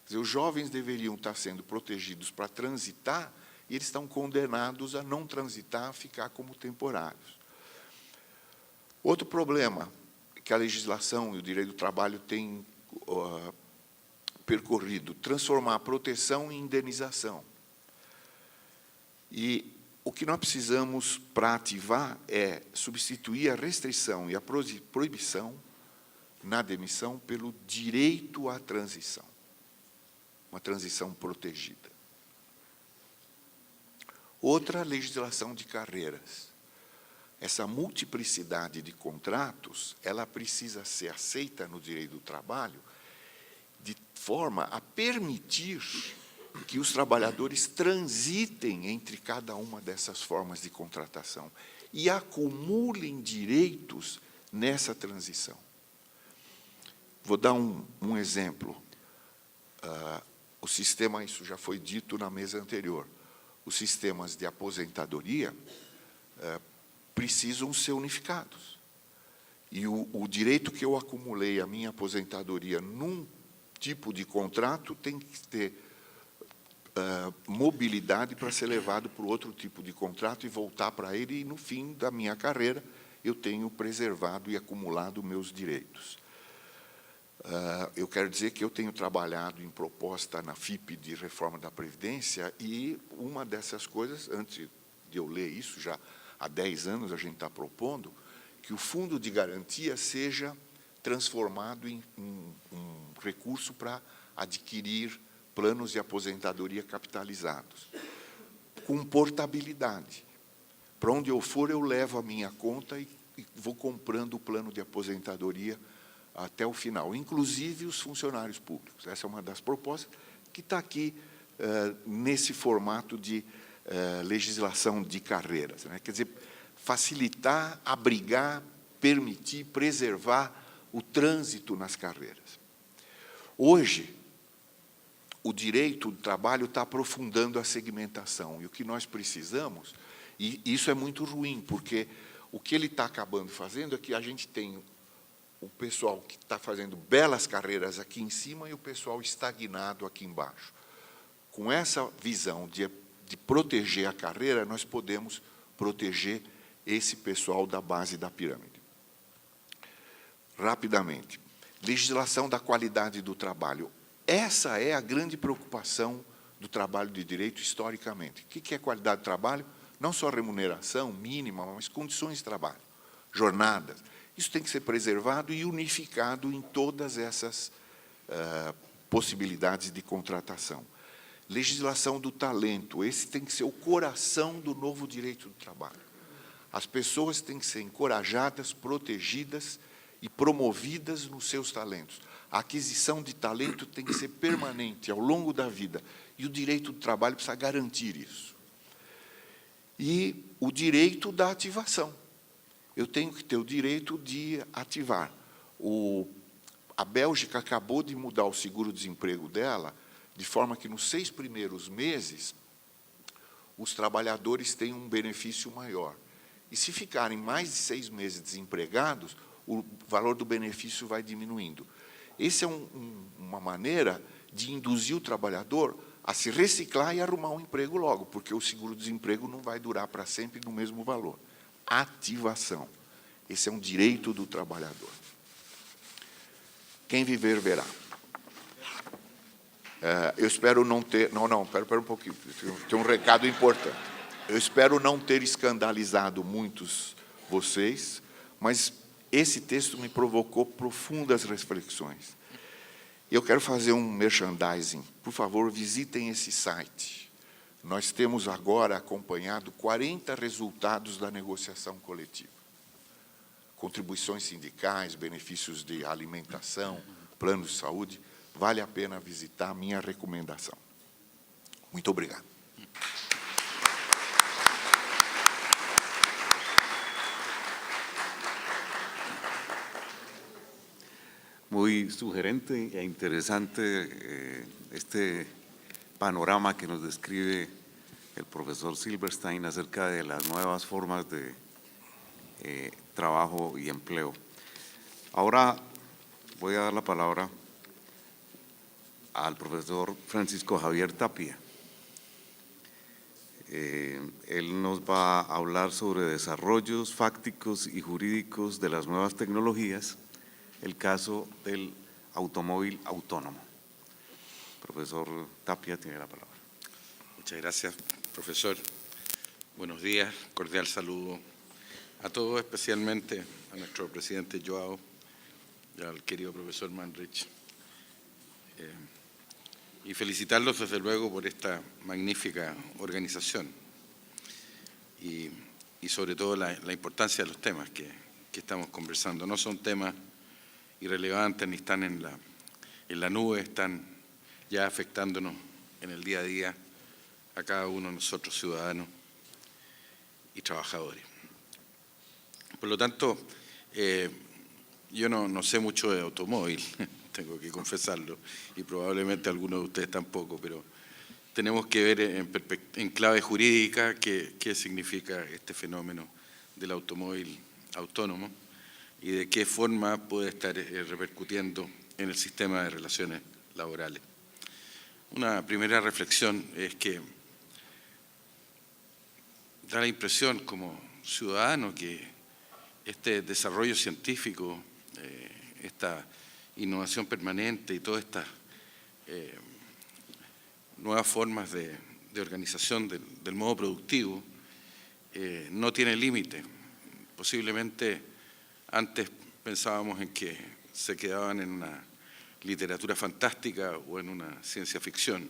Quer dizer, os jovens deveriam estar sendo protegidos para transitar, e eles estão condenados a não transitar, a ficar como temporários. Outro problema que a legislação e o direito do trabalho têm percorrido, transformar a proteção em indenização. E o que nós precisamos para ativar é substituir a restrição e a proibição na demissão pelo direito à transição, uma transição protegida. Outra, legislação de carreiras. Essa multiplicidade de contratos, ela precisa ser aceita no direito do trabalho de forma a permitir que os trabalhadores transitem entre cada uma dessas formas de contratação e acumulem direitos nessa transição. Vou dar um exemplo. O sistema, isso já foi dito na mesa anterior, os sistemas de aposentadoria precisam ser unificados. E o direito que eu acumulei, a minha aposentadoria, num tipo de contrato, tem que ter mobilidade para ser levado para outro tipo de contrato e voltar para ele, e no fim da minha carreira eu tenho preservado e acumulado meus direitos. Eu quero dizer que eu tenho trabalhado em proposta na FIP de reforma da Previdência, e uma dessas coisas, antes de eu ler isso, já há 10 anos a gente está propondo, que o fundo de garantia seja transformado em um recurso para adquirir planos de aposentadoria capitalizados, com portabilidade. Para onde eu for, eu levo a minha conta e vou comprando o plano de aposentadoria até o final, inclusive os funcionários públicos. Essa é uma das propostas que está aqui nesse formato de legislação de carreiras, né? Quer dizer, facilitar, abrigar, permitir, preservar o trânsito nas carreiras. Hoje, o direito do trabalho está aprofundando a segmentação, e o que nós precisamos, e isso é muito ruim, porque o que ele está acabando fazendo é que a gente tem o pessoal que está fazendo belas carreiras aqui em cima e o pessoal estagnado aqui embaixo. Com essa visão de proteger a carreira, nós podemos proteger esse pessoal da base da pirâmide. Rapidamente, legislação da qualidade do trabalho. Essa é a grande preocupação do trabalho de direito historicamente. O que é qualidade do trabalho? Não só remuneração mínima, mas condições de trabalho, jornadas. Isso tem que ser preservado e unificado em todas essas possibilidades de contratação. Legislação do talento. Esse tem que ser o coração do novo direito do trabalho. As pessoas têm que ser encorajadas, protegidas e promovidas nos seus talentos. A aquisição de talento tem que ser permanente, ao longo da vida. E o direito do trabalho precisa garantir isso. E o direito da ativação. Eu tenho que ter o direito de ativar. A Bélgica acabou de mudar o seguro-desemprego dela, de forma que, nos 6 primeiros meses, os trabalhadores têm um benefício maior. E, se ficarem mais de 6 meses desempregados, o valor do benefício vai diminuindo. Essa é uma maneira de induzir o trabalhador a se reciclar e arrumar um emprego logo, porque o seguro-desemprego não vai durar para sempre no mesmo valor. Ativação. Esse é um direito do trabalhador. Quem viver, verá. Eu espero não ter... Não, espera um pouquinho. Tem um recado importante. Eu espero não ter escandalizado muitos vocês, mas esse texto me provocou profundas reflexões. Eu quero fazer um merchandising. Por favor, visitem esse site. Nós temos agora acompanhado 40 resultados da negociação coletiva. Contribuições sindicais, benefícios de alimentação, planos de saúde. Vale a pena visitar, minha recomendação. Muito obrigado. Muy sugerente e interesante este panorama que nos describe el profesor Silberstein acerca de las nuevas formas de trabajo y empleo. Ahora voy a dar la palabra al profesor Francisco Javier Tapia. Él nos va a hablar sobre desarrollos fácticos y jurídicos de las nuevas tecnologías, el caso del automóvil autónomo. Profesor Tapia tiene la palabra. Muchas gracias, profesor. Buenos días, cordial saludo a todos, especialmente a nuestro presidente Joao y al querido profesor Manrich. Y felicitarlos desde luego por esta magnífica organización y sobre todo la importancia de los temas que estamos conversando. No son temas irrelevantes ni están en la nube, están ya afectándonos en el día a día a cada uno de nosotros, ciudadanos y trabajadores. Por lo tanto, yo no sé mucho de automóvil, tengo que confesarlo, y probablemente algunos de ustedes tampoco, pero tenemos que ver en clave jurídica qué significa este fenómeno del automóvil autónomo y de qué forma puede estar repercutiendo en el sistema de relaciones laborales. Una primera reflexión es que da la impresión como ciudadano que este desarrollo científico, esta innovación permanente y todas estas nuevas formas de organización del modo productivo no tiene límite. Posiblemente antes pensábamos en que se quedaban en una literatura fantástica o en una ciencia ficción.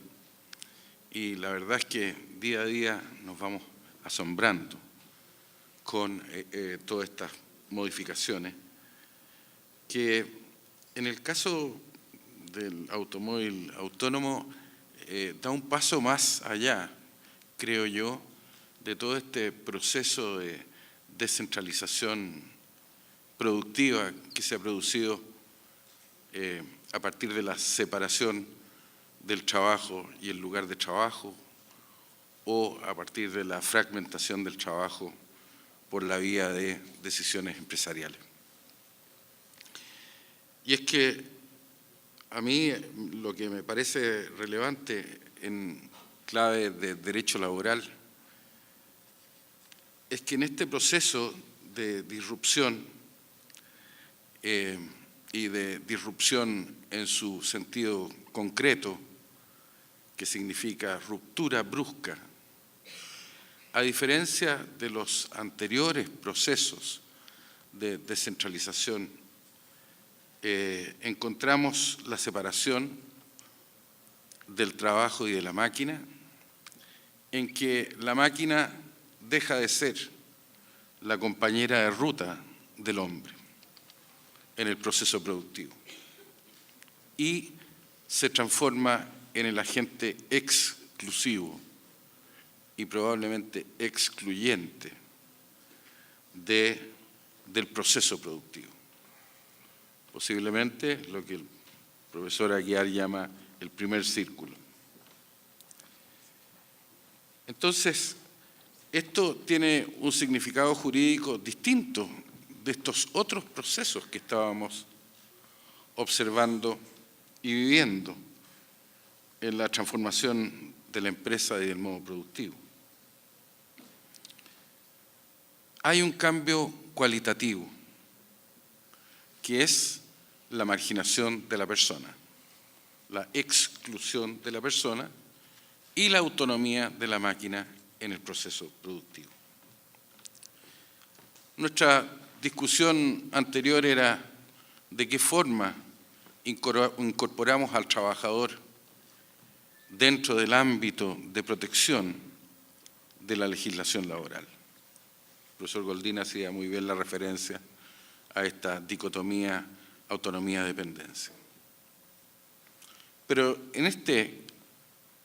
Y la verdad es que día a día nos vamos asombrando con todas estas modificaciones que en el caso del automóvil autónomo da un paso más allá, creo yo, de todo este proceso de descentralización productiva que se ha producido a partir de la separación del trabajo y el lugar de trabajo, o a partir de la fragmentación del trabajo por la vía de decisiones empresariales. Y es que a mí lo que me parece relevante en clave de derecho laboral es que en este proceso de disrupción y de disrupción en su sentido concreto, que significa ruptura brusca, a diferencia de los anteriores procesos de descentralización, encontramos la separación del trabajo y de la máquina, en que la máquina deja de ser la compañera de ruta del hombre en el proceso productivo y se transforma en el agente exclusivo y probablemente excluyente del proceso productivo. Posiblemente lo que el profesor Aguiar llama el primer círculo. Entonces, esto tiene un significado jurídico distinto de estos otros procesos que estábamos observando y viviendo en la transformación de la empresa y del modo productivo. Hay un cambio cualitativo, que es la marginación de la persona, la exclusión de la persona y la autonomía de la máquina en el proceso productivo. Nuestra discusión anterior era de qué forma incorporamos al trabajador dentro del ámbito de protección de la legislación laboral. El profesor Goldín hacía muy bien la referencia a esta dicotomía autonomía-dependencia. Pero en este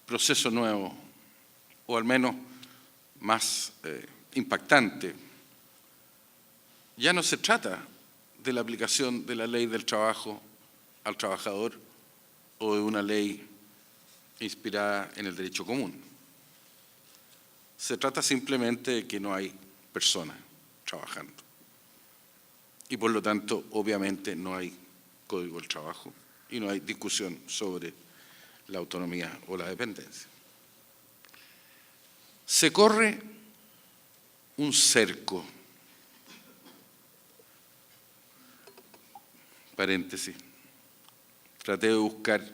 proceso nuevo, o al menos más impactante, ya no se trata de la aplicación de la ley del trabajo al trabajador o de una ley inspirada en el derecho común. Se trata simplemente de que no hay personas trabajando. Y por lo tanto, obviamente, no hay código del trabajo y no hay discusión sobre la autonomía o la dependencia. Se corre un cerco, paréntesis, traté de buscar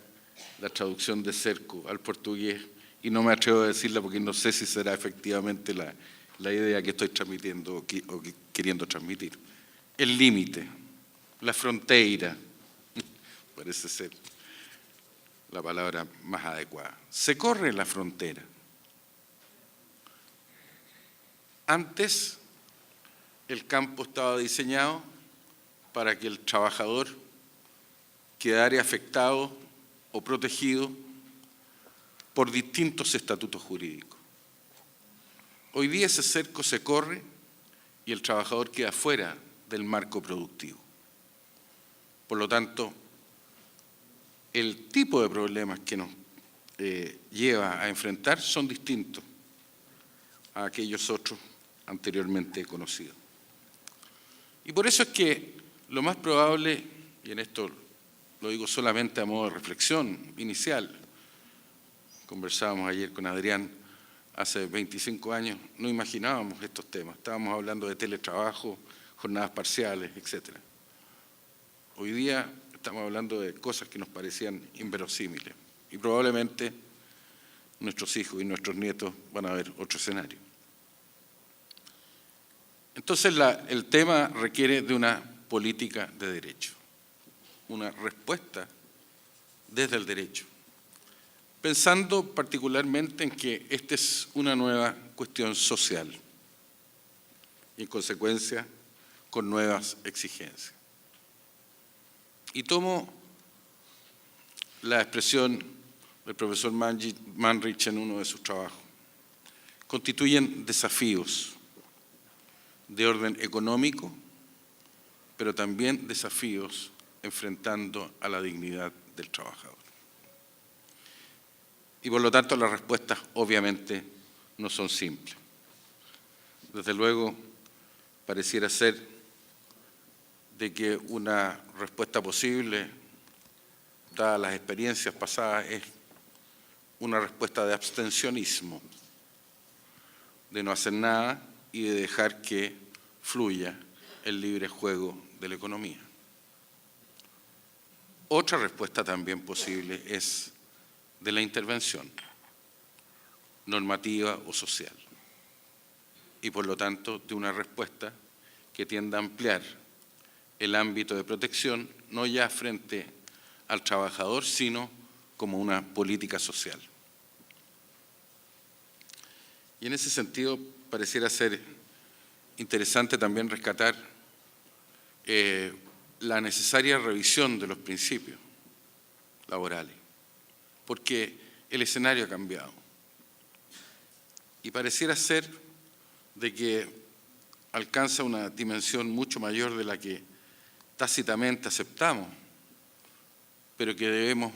la traducción de cerco al portugués y no me atrevo a decirla porque no sé si será efectivamente la idea que estoy transmitiendo o queriendo transmitir. El límite, la frontera, parece ser la palabra más adecuada. Se corre la frontera. Antes, el campo estaba diseñado para que el trabajador quedara afectado o protegido por distintos estatutos jurídicos. Hoy día ese cerco se corre y el trabajador queda fuera del marco productivo. Por lo tanto, el tipo de problemas que nos lleva a enfrentar son distintos a aquellos otros anteriormente conocidos. Y por eso es que lo más probable, y en esto lo digo solamente a modo de reflexión inicial, conversábamos ayer con Adrián, hace 25 años no imaginábamos estos temas, estábamos hablando de teletrabajo, jornadas parciales, etc. Hoy día estamos hablando de cosas que nos parecían inverosímiles y probablemente nuestros hijos y nuestros nietos van a ver otro escenario. Entonces el tema requiere de una política de derecho, una respuesta desde el derecho, pensando particularmente en que esta es una nueva cuestión social y en consecuencia con nuevas exigencias. Y tomo la expresión del profesor Manrich en uno de sus trabajos. Constituyen desafíos de orden económico, pero también desafíos enfrentando a la dignidad del trabajador. Y por lo tanto las respuestas obviamente no son simples. Desde luego pareciera ser de que una respuesta posible, dadas las experiencias pasadas, es una respuesta de abstencionismo, de no hacer nada y de dejar que fluya el libre juego de la economía. Otra respuesta también posible es de la intervención normativa o social y por lo tanto de una respuesta que tienda a ampliar el ámbito de protección no ya frente al trabajador sino como una política social. Y en ese sentido pareciera ser interesante también rescatar la necesaria revisión de los principios laborales, porque el escenario ha cambiado. Y pareciera ser de que alcanza una dimensión mucho mayor de la que tácitamente aceptamos, pero que debemos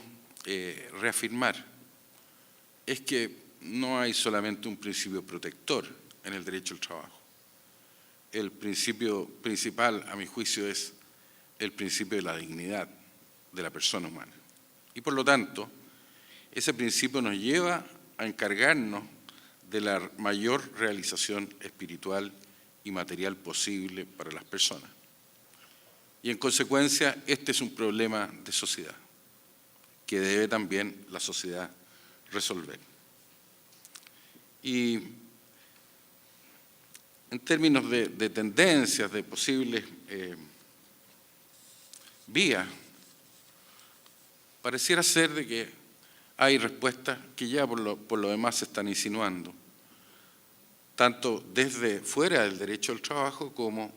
reafirmar. Es que no hay solamente un principio protector en el derecho al trabajo. El principio principal, a mi juicio, es el principio de la dignidad de la persona humana. Y por lo tanto, ese principio nos lleva a encargarnos de la mayor realización espiritual y material posible para las personas. Y en consecuencia, este es un problema de sociedad que debe también la sociedad resolver. Y en términos de tendencias, de posibles vías, pareciera ser de que hay respuestas que ya por lo demás se están insinuando, tanto desde fuera del derecho al trabajo como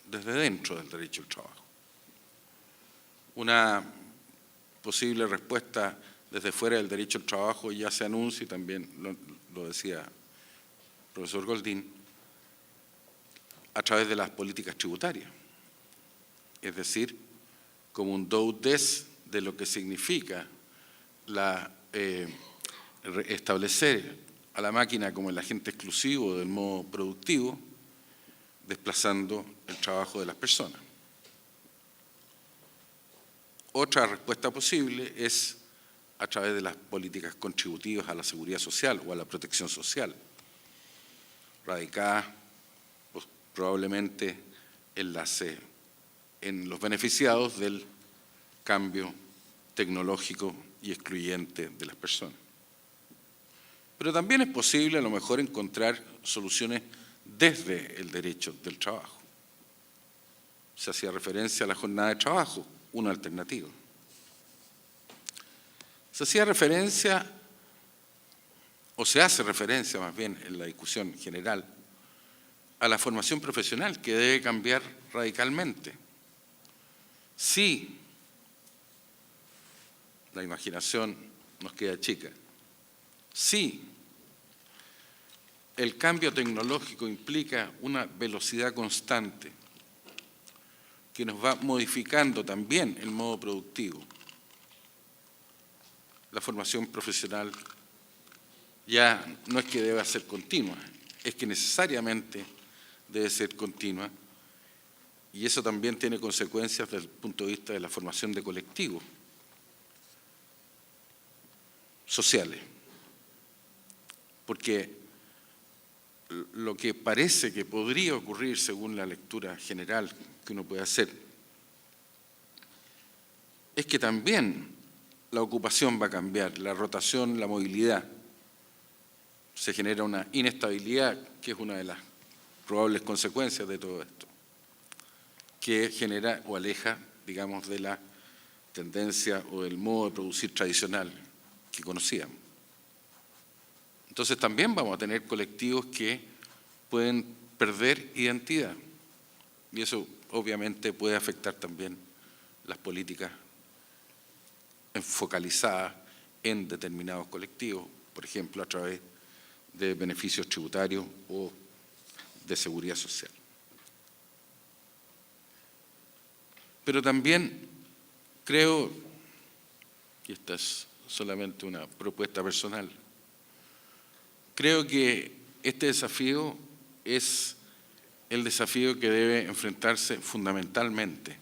desde dentro del derecho al trabajo. Una posible respuesta desde fuera del derecho al trabajo ya se anuncia, y también lo decía el profesor Goldín, a través de las políticas tributarias, es decir, como un do des de lo que significa establecer a la máquina como el agente exclusivo del modo productivo, desplazando el trabajo de las personas. Otra respuesta posible es a través de las políticas contributivas a la seguridad social o a la protección social, radicadas pues, probablemente en los beneficiados del cambio tecnológico y excluyente de las personas. Pero también es posible a lo mejor encontrar soluciones desde el derecho del trabajo. Se hacía referencia a la jornada de trabajo, una alternativa. Se hacía referencia, o se hace referencia más bien en la discusión general, a la formación profesional que debe cambiar radicalmente. Sí, la imaginación nos queda chica. Sí, el cambio tecnológico implica una velocidad constante. que nos va modificando también el modo productivo. La formación profesional ya no es que deba ser continua, es que necesariamente debe ser continua, y eso también tiene consecuencias desde el punto de vista de la formación de colectivos sociales, porque lo que parece que podría ocurrir según la lectura general que uno puede hacer es que también la ocupación va a cambiar, la rotación, la movilidad. Se genera una inestabilidad, que es una de las probables consecuencias de todo esto, que genera o aleja, digamos, de la tendencia o del modo de producir tradicional que conocíamos. Entonces también vamos a tener colectivos que pueden perder identidad, y eso obviamente puede afectar también las políticas focalizadas en determinados colectivos, por ejemplo, a través de beneficios tributarios o de seguridad social. Pero también creo, y esta es solamente una propuesta personal, creo que este desafío es el desafío que debe enfrentarse fundamentalmente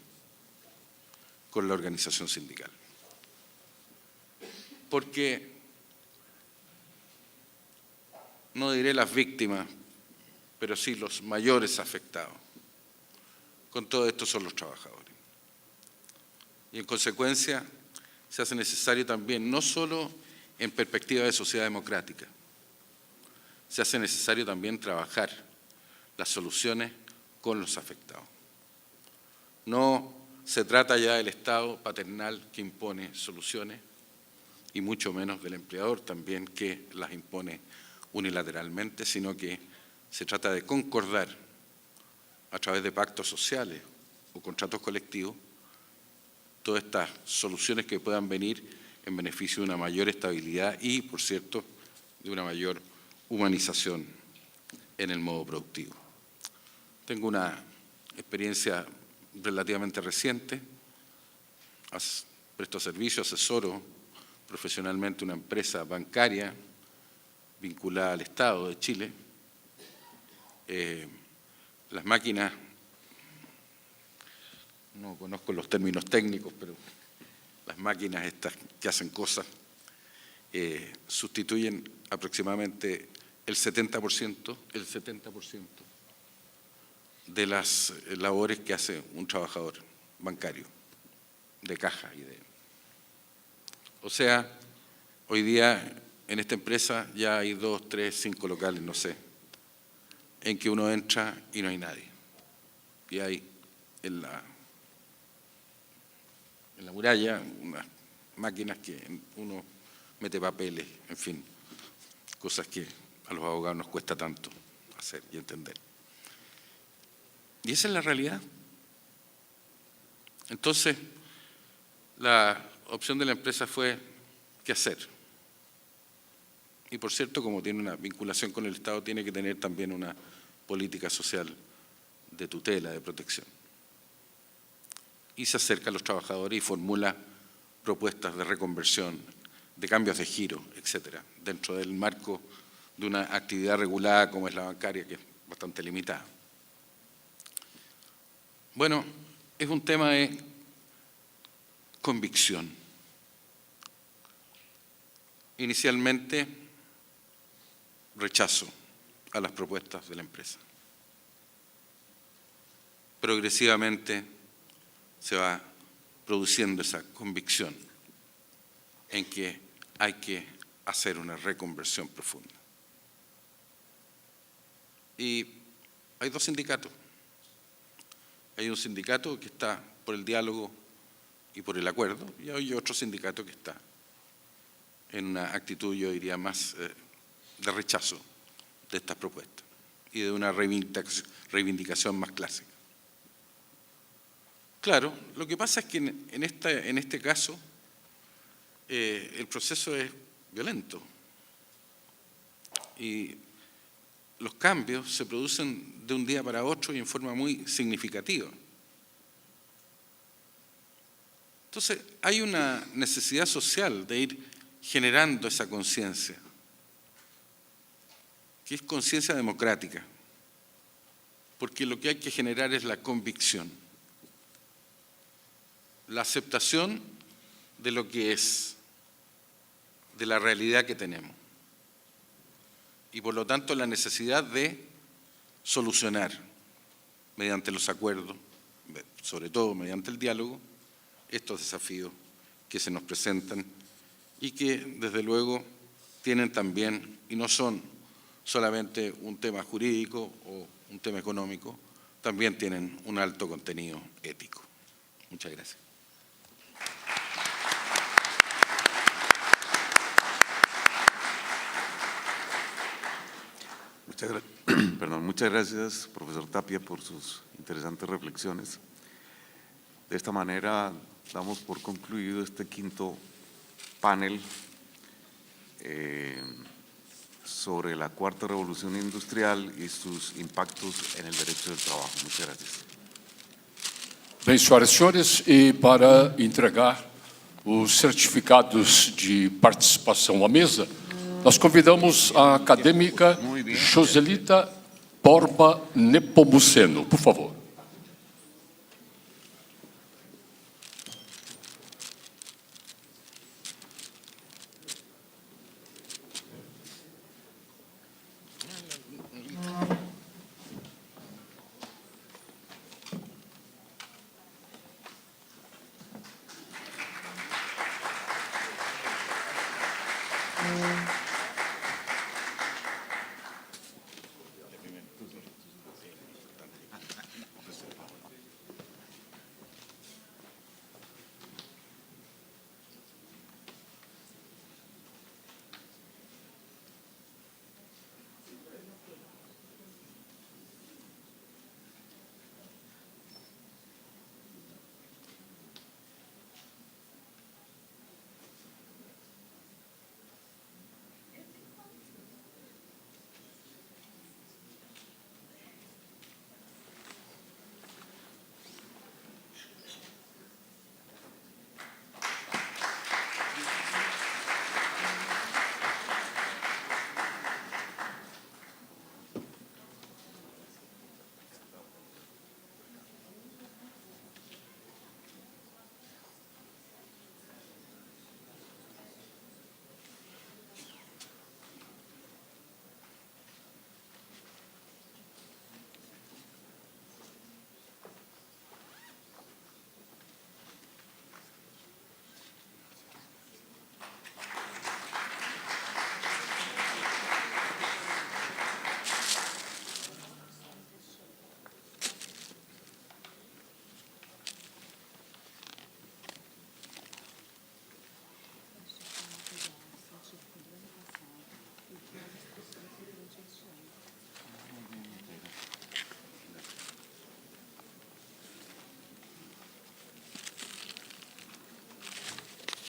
con la organización sindical. Porque, no diré las víctimas, pero sí los mayores afectados con todo esto son los trabajadores. Y en consecuencia se hace necesario también, no solo en perspectiva de sociedad democrática, se hace necesario también trabajar las soluciones con los afectados. No se trata ya del Estado paternal que impone soluciones, y mucho menos del empleador también que las impone unilateralmente, sino que se trata de concordar a través de pactos sociales o contratos colectivos todas estas soluciones que puedan venir en beneficio de una mayor estabilidad y, por cierto, de una mayor humanización en el modo productivo. Tengo una experiencia relativamente reciente, presto servicio, asesoro profesionalmente una empresa bancaria vinculada al Estado de Chile. Las máquinas, no conozco los términos técnicos, pero las máquinas estas que hacen cosas sustituyen aproximadamente el 70% de las labores que hace un trabajador bancario, de caja y de... O sea, hoy día en esta empresa ya hay 2, 3, 5 locales, no sé, en que uno entra y no hay nadie. Y hay en la muralla unas máquinas que uno mete papeles, en fin, cosas que a los abogados nos cuesta tanto hacer y entender. Y esa es la realidad. Entonces, la opción de la empresa fue ¿qué hacer? Y por cierto, como tiene una vinculación con el Estado, tiene que tener también una política social de tutela, de protección. Y se acerca a los trabajadores y formula propuestas de reconversión, de cambios de giro, etcétera, dentro del marco de una actividad regulada como es la bancaria, que es bastante limitada. Bueno, es un tema de convicción. Inicialmente, rechazo a las propuestas de la empresa. Progresivamente se va produciendo esa convicción en que hay que hacer una reconversión profunda. Y hay 2 sindicatos. Hay un sindicato que está por el diálogo y por el acuerdo, y hay otro sindicato que está en una actitud, yo diría, más de rechazo de estas propuestas y de una reivindicación más clásica. Claro, lo que pasa es que en este caso el proceso es violento y los cambios se producen de un día para otro y en forma muy significativa. Entonces, hay una necesidad social de ir generando esa conciencia, que es conciencia democrática, porque lo que hay que generar es la convicción, la aceptación de lo que es, de la realidad que tenemos, y por lo tanto la necesidad de solucionar mediante los acuerdos, sobre todo mediante el diálogo, estos desafíos que se nos presentan y que desde luego tienen también, y no son solamente un tema jurídico o un tema económico, también tienen un alto contenido ético. Muchas gracias. Muchas gracias, profesor Tapia, por sus interesantes reflexiones. De esta manera damos por concluido este quinto panel sobre la cuarta revolución industrial y sus impactos en el derecho del trabajo. Muchas gracias. Bem, senhoras e senhores, e para entregar os certificados de participação à mesa, nós convidamos a acadêmica Joselita Borba Nepomuceno, por favor.